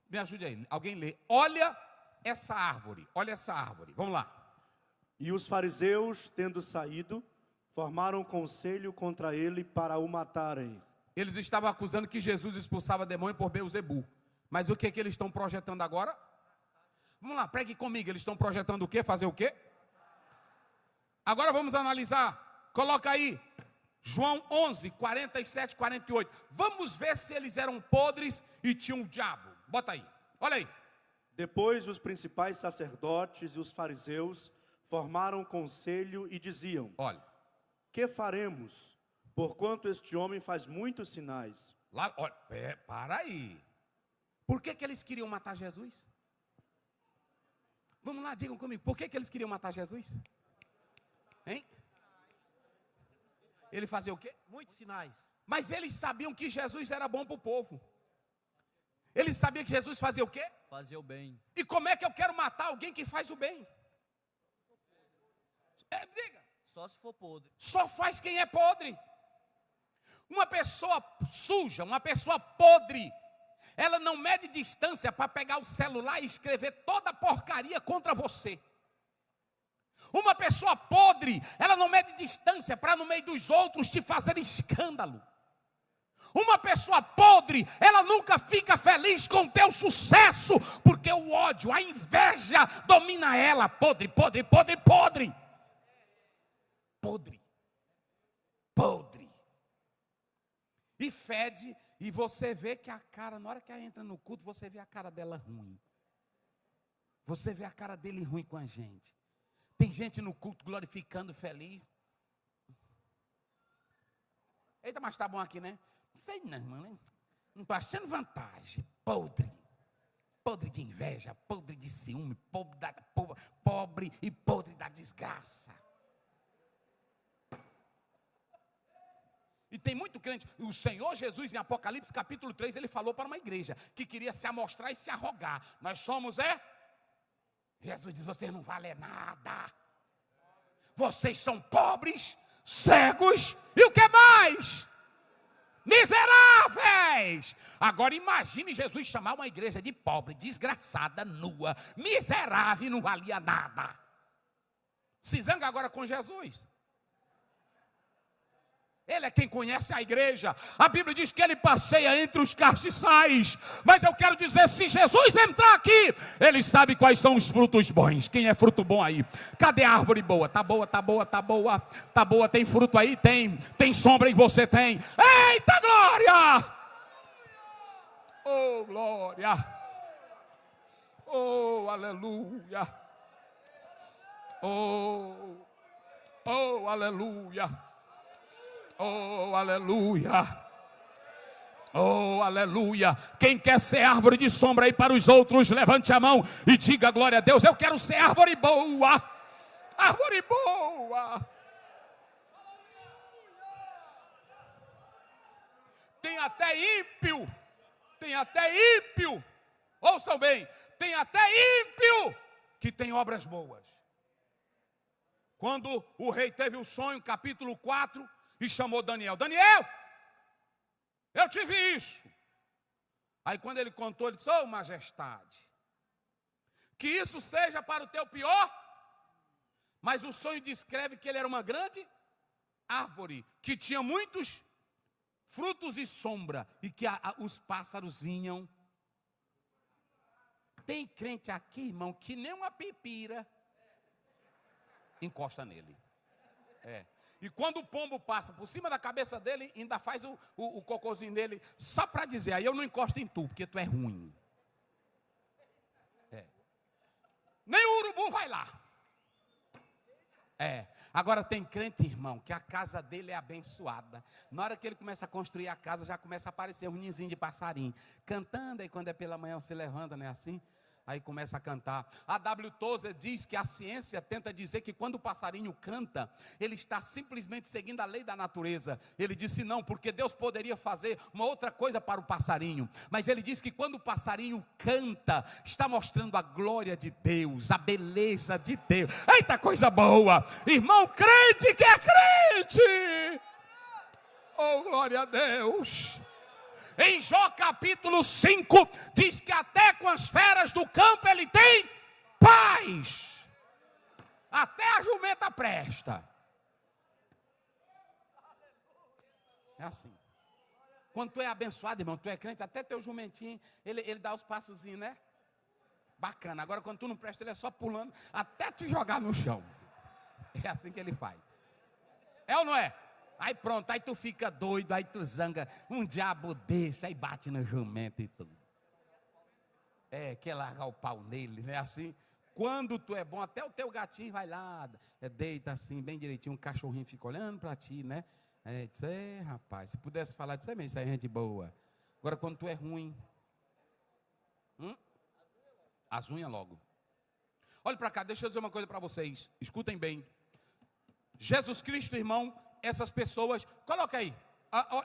Me ajude aí. Alguém lê. Olha essa árvore. Olha essa árvore. Vamos lá. E os fariseus, tendo saído, formaram conselho contra ele para o matarem. Eles estavam acusando que Jesus expulsava demônio por Beelzebu. Mas o que eles estão projetando agora? Vamos lá, pregue comigo. Eles estão projetando o quê? Fazer o quê? Agora vamos analisar. Coloca aí. João 11, 47, 48. Vamos ver se eles eram podres e tinham um diabo. Bota aí. Olha aí. Depois os principais sacerdotes e os fariseus formaram conselho e diziam: Olha. Que faremos? Porquanto este homem faz muitos sinais. Lá, olha, para aí. Por que eles queriam matar Jesus? Vamos lá, digam comigo. Por que eles queriam matar Jesus? Hein? Ele fazia o quê? Muitos sinais. Mas eles sabiam que Jesus era bom para o povo. Eles sabiam que Jesus fazia o quê? Fazer o bem. E como é que eu quero matar alguém que faz o bem? Diga. Só se for podre. Só faz quem é podre. Uma pessoa suja, uma pessoa podre, ela não mede distância para pegar o celular e escrever toda a porcaria contra você. Uma pessoa podre, ela não mede distância para no meio dos outros te fazer escândalo. Uma pessoa podre, ela nunca fica feliz com o teu sucesso, porque o ódio, a inveja domina ela. Podre, podre, podre, podre. Podre. Podre. E fede, e você vê que a cara, na hora que ela entra no culto, você vê a cara dela ruim. Você vê a cara dele ruim com a gente. Tem gente no culto glorificando, feliz. Eita, mas tá bom aqui, né? Não sei não, mano. Não estou achando vantagem. Podre. Podre de inveja, podre de ciúme, pobre e podre da desgraça. E tem muito crente. O Senhor Jesus, em Apocalipse capítulo 3, ele falou para uma igreja que queria se amostrar e se arrogar. Nós somos, Jesus diz, vocês não valem nada. Vocês são pobres, cegos e o que mais? Miseráveis. Agora imagine Jesus chamar uma igreja de pobre, desgraçada, nua, miserável e não valia nada. Se zanga agora com Jesus. Ele é quem conhece a igreja. A Bíblia diz que ele passeia entre os castiçais. Mas eu quero dizer, se Jesus entrar aqui, ele sabe quais são os frutos bons. Quem é fruto bom aí? Cadê a árvore boa? Tá boa, tá boa, tá boa. Tá boa, tem fruto aí? Tem. Tem sombra em você? Tem. Eita glória! Oh glória! Oh aleluia! Oh aleluia! Oh, aleluia. Oh, aleluia. Quem quer ser árvore de sombra aí para os outros, levante a mão e diga glória a Deus. Eu quero ser árvore boa. Árvore boa. Tem até ímpio. Tem até ímpio. Ouçam bem. Tem até ímpio que tem obras boas. Quando o rei teve o sonho, capítulo 4, e chamou Daniel. Daniel, eu tive isso. Aí quando ele contou, ele disse, ô majestade, que isso seja para o teu pior. Mas o sonho descreve que ele era uma grande árvore, que tinha muitos frutos e sombra, e que os pássaros vinham. Tem crente aqui, irmão, que nem uma pipira encosta nele. E quando o pombo passa por cima da cabeça dele, ainda faz o cocôzinho dele, só para dizer, aí eu não encosto em tu, porque tu é ruim. Nem o urubu vai lá. Agora tem crente, irmão, que a casa dele é abençoada. Na hora que ele começa a construir a casa, já começa a aparecer um ninhozinho de passarinho, cantando, aí quando é pela manhã você levanta, não é assim? Aí começa a cantar. A W. Tozer diz que a ciência tenta dizer que quando o passarinho canta, ele está simplesmente seguindo a lei da natureza. Ele disse não, porque Deus poderia fazer uma outra coisa para o passarinho. Mas ele diz que quando o passarinho canta, está mostrando a glória de Deus, a beleza de Deus. Eita coisa boa! Irmão crente que é crente! Oh, glória a Deus! Em Jó capítulo 5, diz que até com as feras do campo ele tem paz. Até a jumenta presta. É assim. Quando tu é abençoado, irmão, tu é crente, até teu jumentinho, ele dá os passozinhos, né? Bacana. Agora quando tu não presta, ele é só pulando até te jogar no chão. É assim que ele faz. É ou não é? Aí pronto, aí tu fica doido, aí tu zanga, um diabo desse, aí bate no jumento e tudo. Quer largar o pau nele, né? Assim, quando tu é bom, até o teu gatinho vai lá, deita assim, bem direitinho, um cachorrinho fica olhando pra ti, né? Diz, rapaz, se pudesse falar disso, isso aí é gente boa. Agora quando tu é ruim, as unhas logo. Olha pra cá, deixa eu dizer uma coisa pra vocês, escutem bem. Jesus Cristo, irmão, essas pessoas, coloca aí,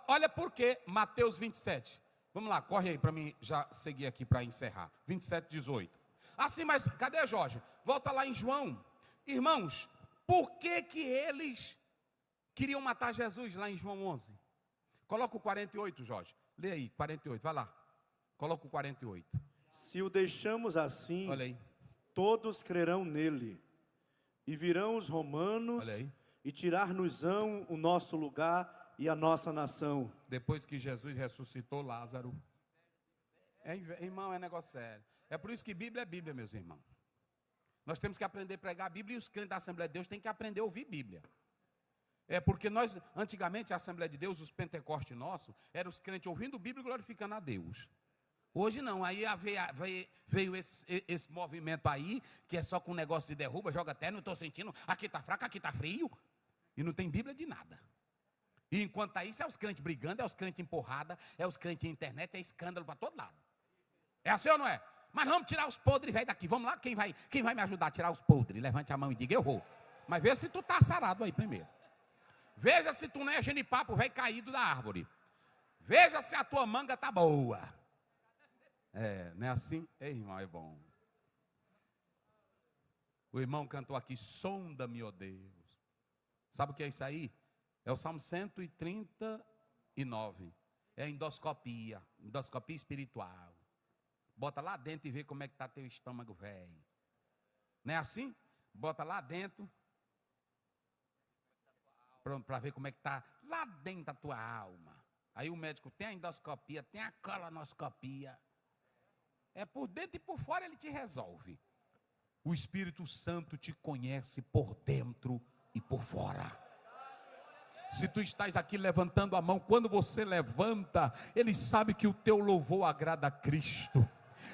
olha por que Mateus 27, vamos lá, corre aí para mim já seguir aqui para encerrar, 27, 18, assim, mas cadê Jorge? Volta lá em João, irmãos, por que que eles queriam matar Jesus lá em João 11, coloca o 48 Jorge, lê aí, 48, vai lá, coloca o 48. Se o deixamos assim, Olha aí. Todos crerão nele, e virão os romanos, Olha aí. e tirar-nos-ão o nosso lugar, e a nossa nação. Depois que Jesus ressuscitou Lázaro. Irmão, é negócio sério. É por isso que Bíblia é Bíblia, meus irmãos. Nós temos que aprender a pregar a Bíblia e os crentes da Assembleia de Deus têm que aprender a ouvir Bíblia. É porque nós, antigamente, a Assembleia de Deus, os pentecostes nossos, eram os crentes ouvindo Bíblia e glorificando a Deus. Hoje não, aí veio esse movimento aí, que é só com negócio de derruba, joga até, não estou sentindo, aqui está fraco, aqui está frio, e não tem Bíblia de nada. E enquanto isso, é os crentes brigando, é os crentes empurrada, é os crentes na internet, é escândalo para todo lado. É assim ou não é? Mas vamos tirar os podres velho daqui, vamos lá, quem vai me ajudar a tirar os podres? Levante a mão e diga, eu vou. Mas veja se tu está sarado aí primeiro. Veja se tu não é genipapo velho caído da árvore. Veja se a tua manga está boa. Não é assim? Ei, irmão, é bom. O irmão cantou aqui, sonda-me, ó Deus. Sabe o que é isso aí? É o Salmo 139. É endoscopia espiritual. Bota lá dentro e vê como é que está teu estômago velho. Não é assim? Bota lá dentro. Pronto, para ver como é que está lá dentro da tua alma. Aí o médico tem a endoscopia, tem a colonoscopia. É por dentro e por fora ele te resolve. O Espírito Santo te conhece por dentro e por fora. Se tu estás aqui levantando a mão, quando você levanta, ele sabe que o teu louvor agrada a Cristo.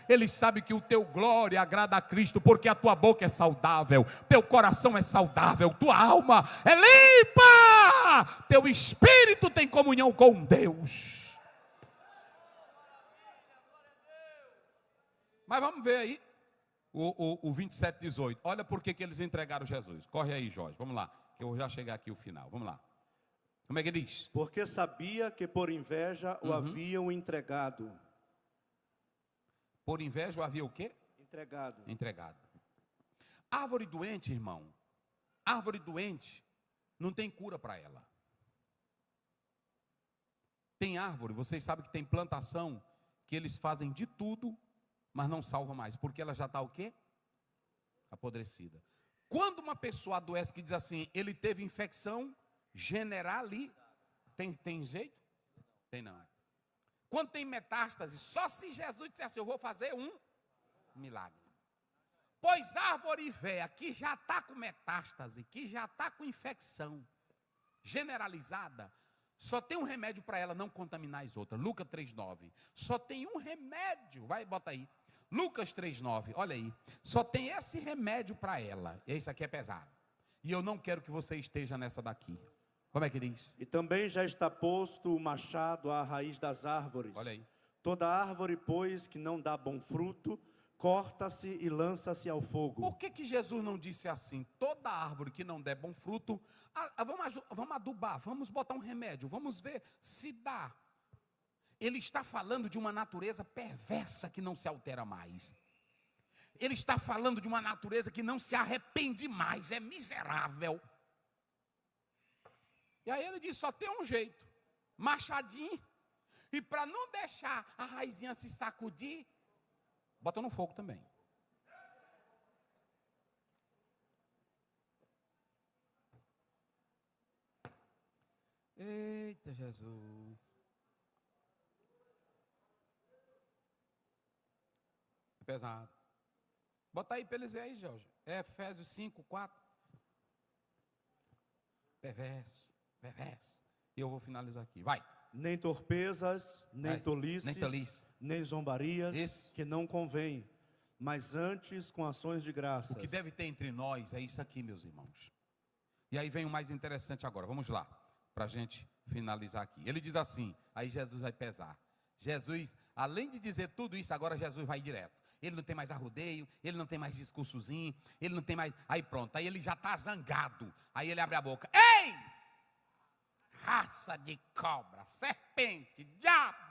Ele sabe que o teu glória agrada a Cristo, porque a tua boca é saudável, teu coração é saudável, tua alma é limpa, teu espírito tem comunhão com Deus. Mas vamos ver aí o 27:18. Olha por que eles entregaram Jesus. Corre aí, Jorge, vamos lá, que eu vou já chegar aqui o final, vamos lá. Como é que diz? Porque sabia que por inveja o haviam entregado. Por inveja havia o quê? Entregado. Árvore doente, irmão. Árvore doente não tem cura para ela. Tem árvore, vocês sabem que tem plantação que eles fazem de tudo, mas não salva mais, porque ela já está o quê? Apodrecida. Quando uma pessoa adoece que diz assim, ele teve infecção general ali, tem jeito? Tem não. Quando tem metástase, só se Jesus disser assim, eu vou fazer um milagre. Pois árvore velha que já está com metástase, que já está com infecção generalizada, só tem um remédio para ela não contaminar as outras. Lucas 3:9. Só tem um remédio, vai, bota aí. Lucas 3:9, olha aí. Só tem esse remédio para ela. E isso aqui é pesado. E eu não quero que você esteja nessa daqui. Como é que diz? E também já está posto o machado à raiz das árvores. Olha aí. Toda árvore, pois, que não dá bom fruto, corta-se e lança-se ao fogo. Por que Jesus não disse assim? Toda árvore que não der bom fruto, vamos adubar, vamos botar um remédio, vamos ver se dá. Ele está falando de uma natureza perversa que não se altera mais. Ele está falando de uma natureza que não se arrepende mais, é miserável. E aí ele diz, só tem um jeito, machadinho, e para não deixar a raizinha se sacudir, bota no fogo também. Eita Jesus. É pesado. Bota aí para eles verem aí, Jorge. É Efésios 5:4. Perverso. E eu vou finalizar aqui. Vai. Nem torpezas, nem tolices, nem zombarias, Isso. que não convém, mas antes com ações de graça. O que deve ter entre nós é isso aqui, meus irmãos. E aí vem o mais interessante agora. Vamos lá, para a gente finalizar aqui. Ele diz assim, aí Jesus vai pesar. Jesus, além de dizer tudo isso, agora Jesus vai direto. Ele não tem mais arrodeio, ele não tem mais discursozinho, ele não tem mais... Aí pronto, aí ele já está zangado. Aí ele abre a boca. Ei! Raça de cobra, serpente, diabo.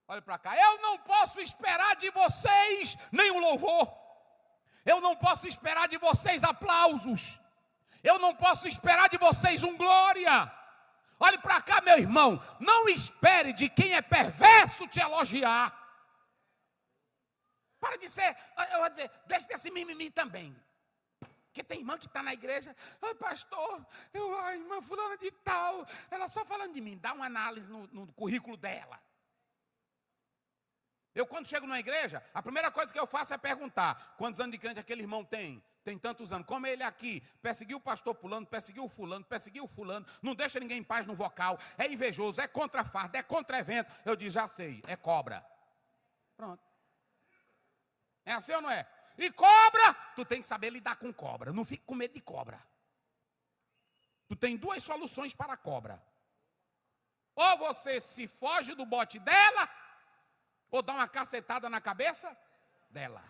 Olha para cá, eu não posso esperar de vocês nenhum louvor. Eu não posso esperar de vocês aplausos. Eu não posso esperar de vocês um glória. Olhe para cá, meu irmão, não espere de quem é perverso te elogiar. Para de ser, eu vou dizer, deixe desse mimimi também. Porque tem irmã que está na igreja, pastor, a irmã fulana de tal, ela só falando de mim, dá uma análise no currículo dela. Eu quando chego numa igreja, a primeira coisa que eu faço é perguntar, quantos anos de crente aquele irmão tem? Tem tantos anos, como ele aqui, perseguiu o pastor pulando, perseguiu o fulano, não deixa ninguém em paz no vocal, é invejoso, é contra farda, é contra evento. Eu digo, já sei, é cobra. Pronto. É assim ou não é? E cobra, tu tem que saber lidar com cobra. Não fique com medo de cobra. Tu tem duas soluções para a cobra. Ou você se foge do bote dela, ou dá uma cacetada na cabeça dela.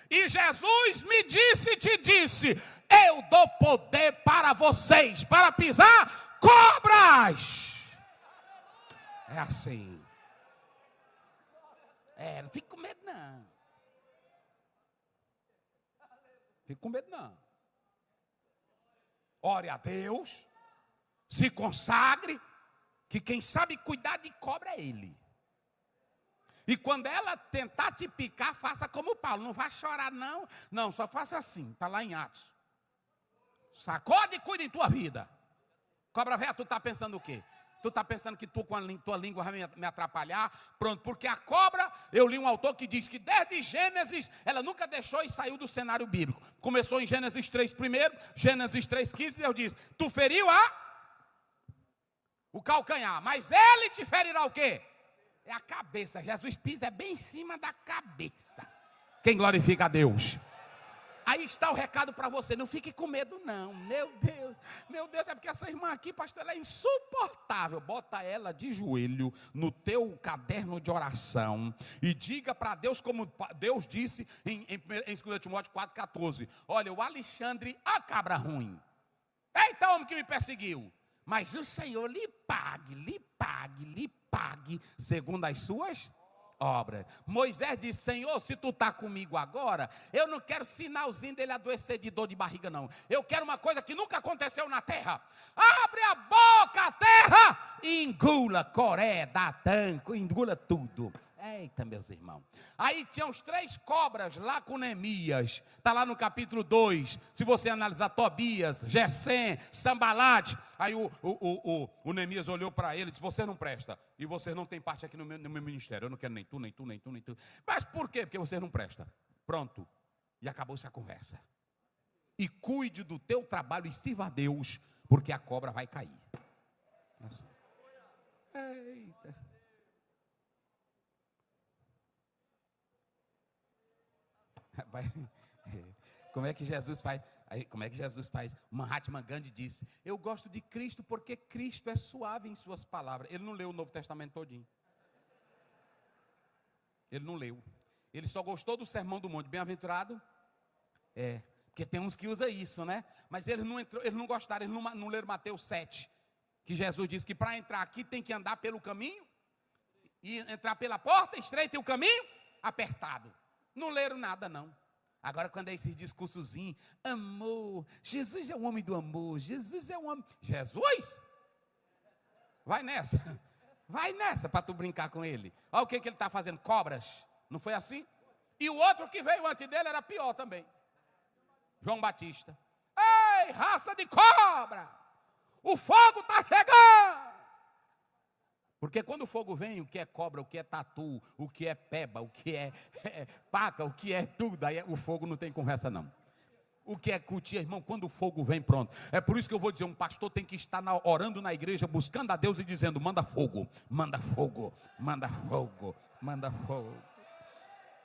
E Jesus me disse e te disse, eu dou poder para vocês, para pisar cobras. É assim. Não fique com medo não. Fique com medo não. Ore a Deus, se consagre, que quem sabe cuidar de cobra é Ele. E quando ela tentar te picar, faça como Paulo, não vai chorar não. Não, só faça assim, está lá em Atos. Sacode e cuida em tua vida. Cobra velha, tu está pensando o quê? Tu está pensando que tu com a tua língua vai me atrapalhar? Pronto, porque a cobra, eu li um autor que diz que desde Gênesis, ela nunca deixou e saiu do cenário bíblico. Começou em Gênesis 3 primeiro, Gênesis 3,15, Deus diz, tu feriu o calcanhar, mas ele te ferirá o quê? É a cabeça. Jesus pisa bem em cima da cabeça. Quem glorifica a Deus? Aí está o recado para você, não fique com medo não, meu Deus, é porque essa irmã aqui, pastor, ela é insuportável. Bota ela de joelho no teu caderno de oração e diga para Deus, como Deus disse em 2 Timóteo 4,14, olha, o Alexandre, a cabra ruim, eita homem que me perseguiu, mas o Senhor lhe pague, segundo as suas obra. Moisés disse, Senhor, se tu está comigo agora, eu não quero sinalzinho dele adoecer de dor de barriga não. Eu quero uma coisa que nunca aconteceu na terra. Abre a boca a terra e engula Coré, Datã, engula tudo. Eita, meus irmãos. Aí tinha os 3 cobras lá com Neemias. Está lá no capítulo 2. Se você analisar Tobias, Gesem, Sambalate. Aí o Neemias olhou para ele e disse, você não presta. E você não tem parte aqui no meu ministério. Eu não quero nem tu. Mas por quê? Porque você não presta. Pronto. E acabou-se a conversa. E cuide do teu trabalho e sirva a Deus, porque a cobra vai cair. Assim. Eita. Como é que Jesus faz? Mahatma Gandhi disse, eu gosto de Cristo porque Cristo é suave em suas palavras. Ele não leu o Novo Testamento todinho. Ele não leu. Ele só gostou do Sermão do Monte. Bem-aventurado? Porque tem uns que usam isso, né? Mas eles não gostaram, eles não leram Mateus 7. Que Jesus disse que para entrar aqui tem que andar pelo caminho e entrar pela porta estreita e o caminho apertado. Não leram nada não. Agora quando é esses discursozinhos, amor, Jesus é o homem do amor, Jesus é o homem. Jesus? Vai nessa para tu brincar com ele. Olha o que ele está fazendo, cobras. Não foi assim? E o outro que veio antes dele era pior também. João Batista. Ei, raça de cobra, o fogo está chegando. Porque quando o fogo vem, o que é cobra, o que é tatu, o que é peba, o que é paca, o que é tudo, aí o fogo não tem conversa não. O que é cutia, irmão, quando o fogo vem, pronto. É por isso que eu vou dizer, um pastor tem que estar orando na igreja, buscando a Deus e dizendo, manda fogo, manda fogo, manda fogo, manda fogo.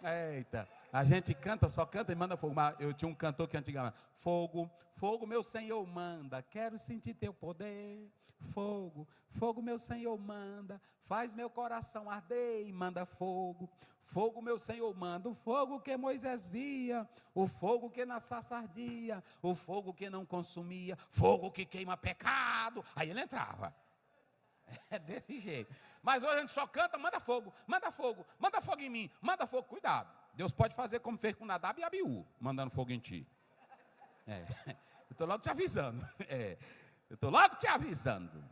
Eita, a gente canta, só canta e manda fogo. Mas eu tinha um cantor que antigamente, fogo, fogo meu Senhor manda, quero sentir teu poder. Fogo, fogo meu Senhor manda, faz meu coração arder e manda fogo. Fogo meu Senhor manda, o fogo que Moisés via, o fogo que na sarça ardia, o fogo que não consumia, fogo que queima pecado. Aí ele entrava. É desse jeito. Mas hoje a gente só canta, manda fogo, manda fogo, manda fogo em mim, manda fogo. Cuidado, Deus pode fazer como fez com Nadab e Abiú, mandando fogo em ti. Eu estou logo te avisando. Eu estou logo te avisando.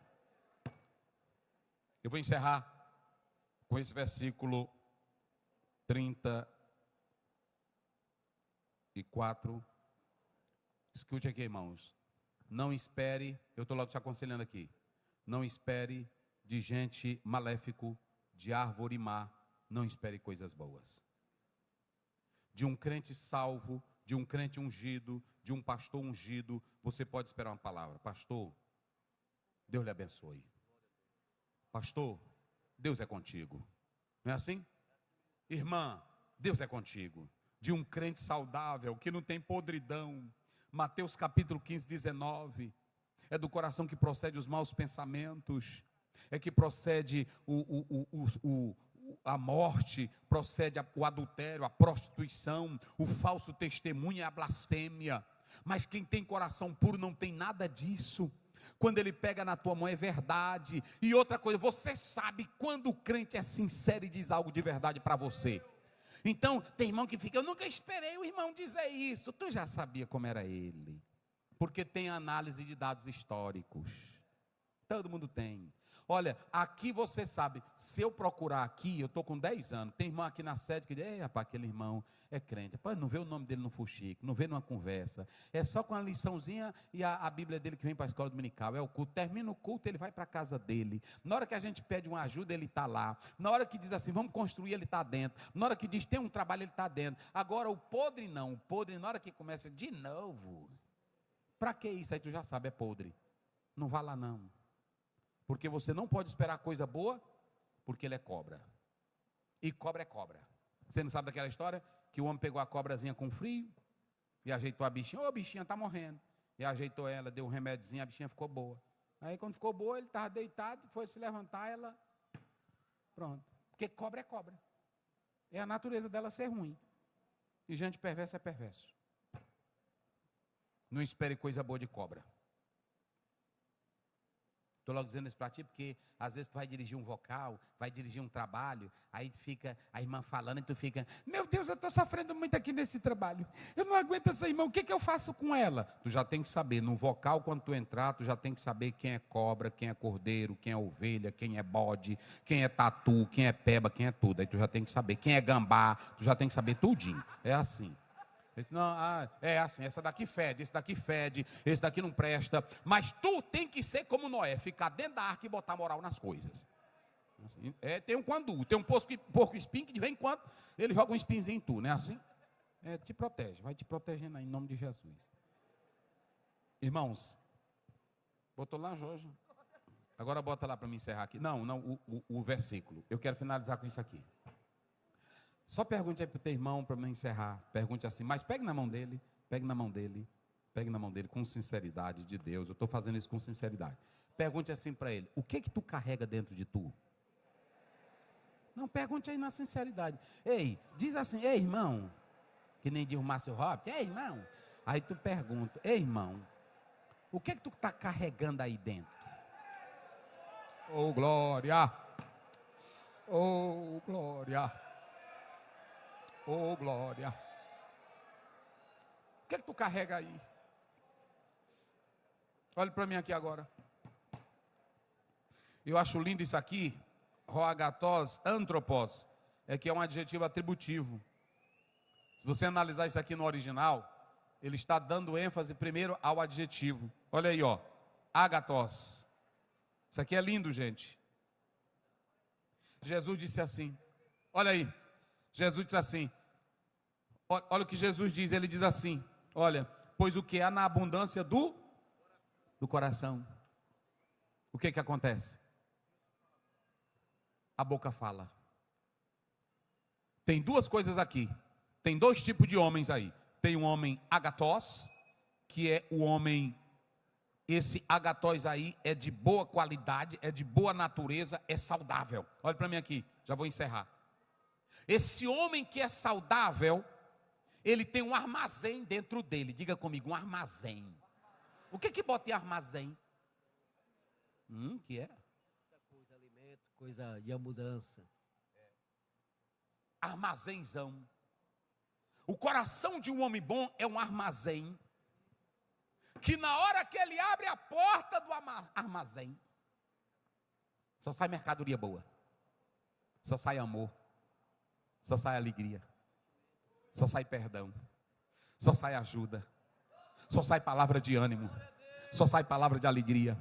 Eu vou encerrar com esse versículo 30. e 4. Escute aqui, irmãos. Não espere, eu estou logo te aconselhando aqui. Não espere de gente maléfico, de árvore má, não espere coisas boas. De um crente salvo, de um crente ungido, de um pastor ungido, você pode esperar uma palavra. Pastor, Deus lhe abençoe. Pastor, Deus é contigo. Não é assim? Irmã, Deus é contigo. De um crente saudável, que não tem podridão. Mateus capítulo 15, 19. É do coração que procede os maus pensamentos. É que procede a morte, procede o adultério, a prostituição, o falso testemunho e a blasfêmia. Mas quem tem coração puro não tem nada disso. Quando ele pega na tua mão é verdade. E outra coisa, você sabe quando o crente é sincero e diz algo de verdade para você. Então, tem irmão que fica, eu nunca esperei o irmão dizer isso. Tu já sabia como era ele. Porque tem análise de dados históricos. Todo mundo tem. Olha, aqui você sabe, se eu procurar aqui, eu estou com 10 anos, tem irmão aqui na sede que diz, ei rapaz, aquele irmão é crente, rapaz, não vê o nome dele no fuxico, não vê numa conversa, é só com a liçãozinha e a Bíblia dele que vem para a escola dominical, é o culto, termina o culto, ele vai para a casa dele, na hora que a gente pede uma ajuda, ele está lá, na hora que diz assim, vamos construir, ele está dentro, na hora que diz, tem um trabalho, ele está dentro, agora o podre não, o podre na hora que começa de novo, para que isso? Aí tu já sabe, é podre, não vá lá não. Porque você não pode esperar coisa boa, porque ele é cobra. E cobra é cobra. Você não sabe daquela história? Que o homem pegou a cobrazinha com frio, e ajeitou a bichinha, a bichinha está morrendo. E ajeitou ela, deu um remédiozinho, a bichinha ficou boa. Aí quando ficou boa, ele estava deitado, foi se levantar, ela... Pronto. Porque cobra é cobra. É a natureza dela ser ruim. E gente perversa é perverso. Não espere coisa boa de cobra. Estou logo dizendo isso para ti, porque às vezes tu vai dirigir um vocal, vai dirigir um trabalho, aí fica a irmã falando e tu fica, meu Deus, eu estou sofrendo muito aqui nesse trabalho, eu não aguento essa irmã, o que eu faço com ela? Tu já tem que saber, no vocal quando tu entrar, tu já tem que saber quem é cobra, quem é cordeiro, quem é ovelha, quem é bode, quem é tatu, quem é peba, quem é tudo, aí tu já tem que saber, quem é gambá, tu já tem que saber tudinho, é assim. Não, é assim, essa daqui fede, esse daqui não presta. Mas tu tem que ser como Noé, ficar dentro da arca e botar moral nas coisas. Assim, tem um quandu, tem um porco espinho que de vez em quando ele joga um espinzinho em tu, não é assim? Te protege, vai te protegendo aí em nome de Jesus. Irmãos, botou lá, Jorge? Agora bota lá para me encerrar aqui. Não, o versículo. Eu quero finalizar com isso aqui. Só pergunte aí para o teu irmão, para me encerrar. Pergunte assim, mas pegue na mão dele, com sinceridade de Deus. Eu estou fazendo isso com sinceridade. Pergunte assim para ele, o que tu carrega dentro de tu? Não, pergunte aí na sinceridade. Ei, diz assim, ei irmão, que nem diz o Márcio Hobbit, ei irmão. Aí tu pergunta, ei irmão, o que tu está carregando aí dentro? Oh glória, oh glória. Oh, glória. O que tu carrega aí? Olha para mim aqui agora. Eu acho lindo isso aqui. Roagatos, antropos. É que é um adjetivo atributivo. Se você analisar isso aqui no original, ele está dando ênfase primeiro ao adjetivo. Olha aí, ó. Agatos. Isso aqui é lindo, gente. Jesus disse assim. Olha aí. Jesus diz assim, olha o que Jesus diz, ele diz assim, olha, pois o que há na abundância do coração, o que acontece? A boca fala. Tem duas coisas aqui, tem dois tipos de homens aí, tem um homem agatos, que é o homem, esse agatos aí é de boa qualidade, é de boa natureza, é saudável. Olha para mim aqui, já vou encerrar. Esse homem que é saudável, ele tem um armazém dentro dele. Diga comigo, um armazém. O que bota em armazém? Que é? Coisa, alimento, coisa de mudança. Armazémzão. O coração de um homem bom é um armazém. Que na hora que ele abre a porta do armazém, só sai mercadoria boa. Só sai amor. Só sai alegria, só sai perdão, só sai ajuda, só sai palavra de ânimo, só sai palavra de alegria,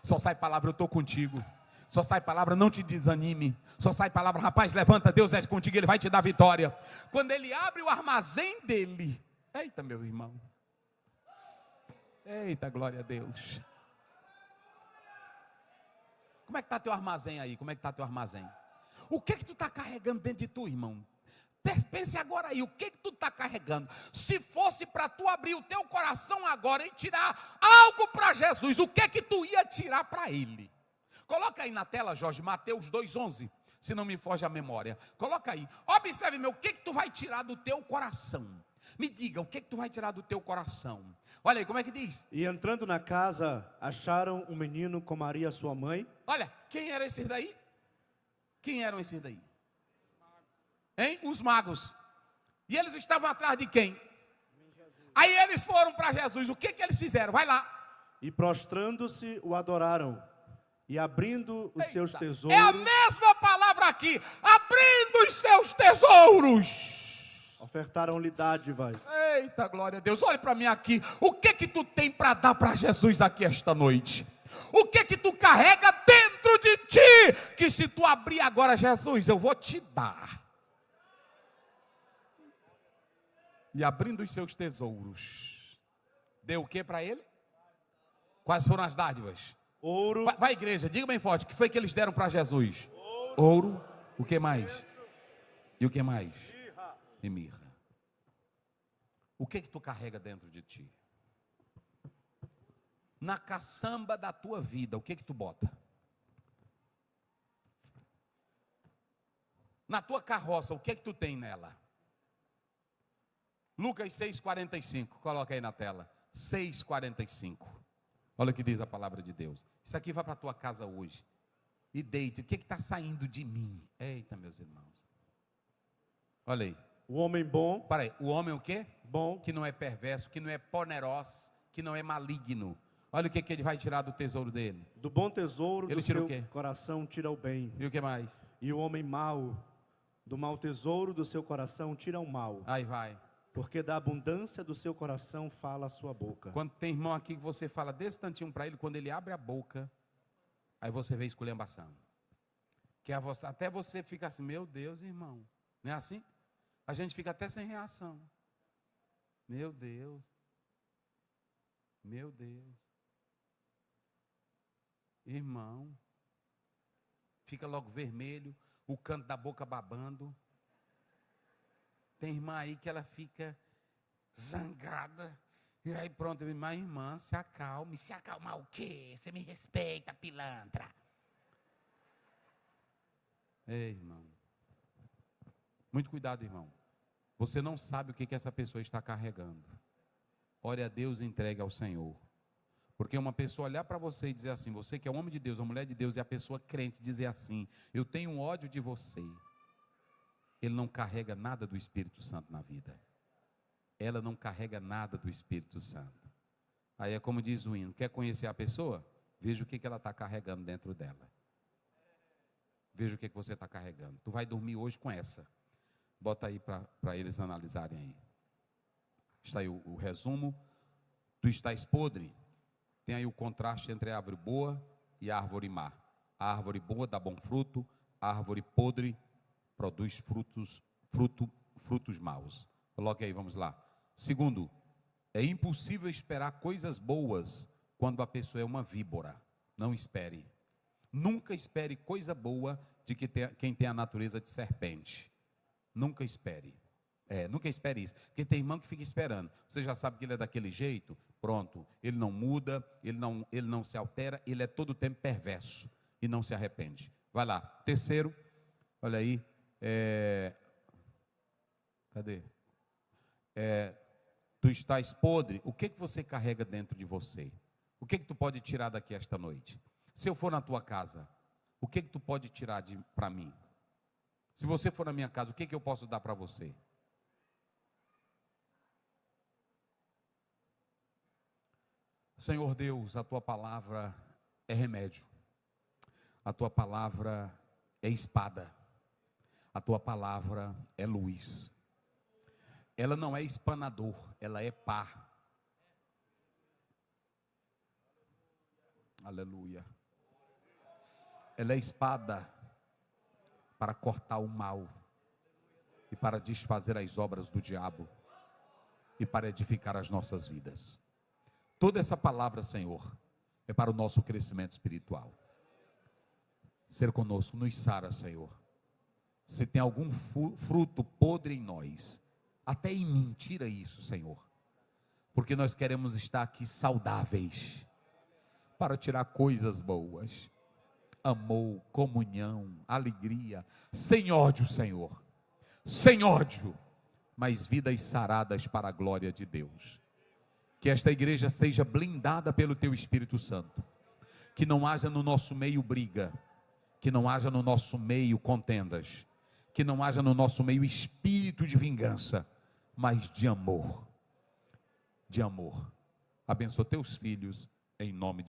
só sai palavra eu estou contigo, só sai palavra não te desanime, só sai palavra rapaz levanta, Deus é contigo, Ele vai te dar vitória. Quando ele abre o armazém dele, eita meu irmão, eita glória a Deus. Como é que está teu armazém aí? Como é que está teu armazém? O que tu está carregando dentro de tu, irmão? Pense agora aí, o que tu está carregando? Se fosse para tu abrir o teu coração agora e tirar algo para Jesus, o que tu ia tirar para Ele? Coloca aí na tela, Jorge, Mateus 2,11, se não me foge a memória. Coloca aí, observe meu, o que tu vai tirar do teu coração? Me diga, o que tu vai tirar do teu coração? Olha aí, como é que diz? E entrando na casa, acharam um menino com Maria, sua mãe. Olha, quem eram esses daí? Quem eram esses daí? Hein? Os magos. E eles estavam atrás de quem? Aí eles foram para Jesus. O que eles fizeram? Vai lá. E prostrando-se, o adoraram. E abrindo os seus tesouros. É a mesma palavra aqui. Abrindo os seus tesouros. Ofertaram-lhe dádivas. Eita, glória a Deus. Olhe para mim aqui. O que tu tem para dar para Jesus aqui esta noite? O que tu carrega dentro de ti? Que se tu abrir agora, Jesus, eu vou te dar. E abrindo os seus tesouros, deu o que para ele? Quais foram as dádivas? Ouro. Vai igreja, diga bem forte, o que foi que eles deram para Jesus? Ouro. O que mais? E o que mais? E mirra. O que tu carrega dentro de ti? Na caçamba da tua vida, o que tu bota? Na tua carroça, o que tu tem nela? Lucas 6,45, coloca aí na tela, 6,45, olha o que diz a palavra de Deus. Isso aqui vai para a tua casa hoje, e deite, o que está saindo de mim? Eita meus irmãos, olha aí. O homem bom. Para aí, o homem o quê? Bom. Que não é perverso, que não é poneroso, que não é maligno. Olha o que ele vai tirar do tesouro dele. Do bom tesouro Ele do tira o seu quê? coração tira o bem. E o que mais? E o homem mau, do mau tesouro do seu coração tira o mal. Aí vai. Porque da abundância do seu coração fala a sua boca. Quando tem irmão aqui que você fala desse tantinho para ele, quando ele abre a boca, aí você vê esculhambação. Que até você fica assim, meu Deus, irmão. Não é assim? A gente fica até sem reação. Meu Deus. Meu Deus. Irmão. Fica logo vermelho, o canto da boca babando. Tem irmã aí que ela fica zangada. E aí pronto, minha irmã, se acalme. Se acalmar o quê? Você me respeita, pilantra. Ei, irmão. Muito cuidado, irmão. Você não sabe o que essa pessoa está carregando. Ore a Deus e entregue ao Senhor. Porque uma pessoa olhar para você e dizer assim, você que é um homem de Deus, uma mulher de Deus, e a pessoa crente dizer assim, eu tenho um ódio de você. Ele não carrega nada do Espírito Santo na vida. Ela não carrega nada do Espírito Santo. Aí é como diz o hino, quer conhecer a pessoa? Veja o que ela está carregando dentro dela. Veja o que você está carregando. Tu vai dormir hoje com essa. Bota aí para eles analisarem aí. Está aí o resumo. Tu estás podre. Tem aí o contraste entre a árvore boa e a árvore má. A árvore boa dá bom fruto, a árvore podre produz frutos maus. Coloque aí, vamos lá. Segundo, é impossível esperar coisas boas quando a pessoa é uma víbora. Não espere. Nunca espere coisa boa de quem tem a natureza de serpente. Nunca espere. Nunca espere isso. Porque tem irmão que fica esperando. Você já sabe que ele é daquele jeito? Pronto. Ele não muda, ele não se altera, ele é todo o tempo perverso e não se arrepende. Vai lá. Terceiro, olha aí. Cadê? Tu estás podre. O que você carrega dentro de você? O que tu pode tirar daqui esta noite? Se eu for na tua casa, o que tu pode tirar para mim? Se você for na minha casa, o que eu posso dar para você? Senhor Deus, a tua palavra é remédio. A tua palavra é espada. A tua palavra é luz. ela não é espanador, ela é pá. Aleluia. Ela é espada para cortar o mal e para desfazer as obras do diabo e para edificar as nossas vidas. Toda essa palavra, Senhor, é para o nosso crescimento espiritual. Ser conosco, nos sara, Senhor. Se tem algum fruto podre em nós, até em mim, tira isso, Senhor. Porque nós queremos estar aqui saudáveis, para tirar coisas boas. Amor, comunhão, alegria, sem ódio, Senhor. Sem ódio, mas vidas saradas para a glória de Deus. Que esta igreja seja blindada pelo Teu Espírito Santo. Que não haja no nosso meio briga. Que não haja no nosso meio contendas. Que não haja no nosso meio espírito de vingança, mas de amor. De amor. Abençoa Teus filhos, em nome de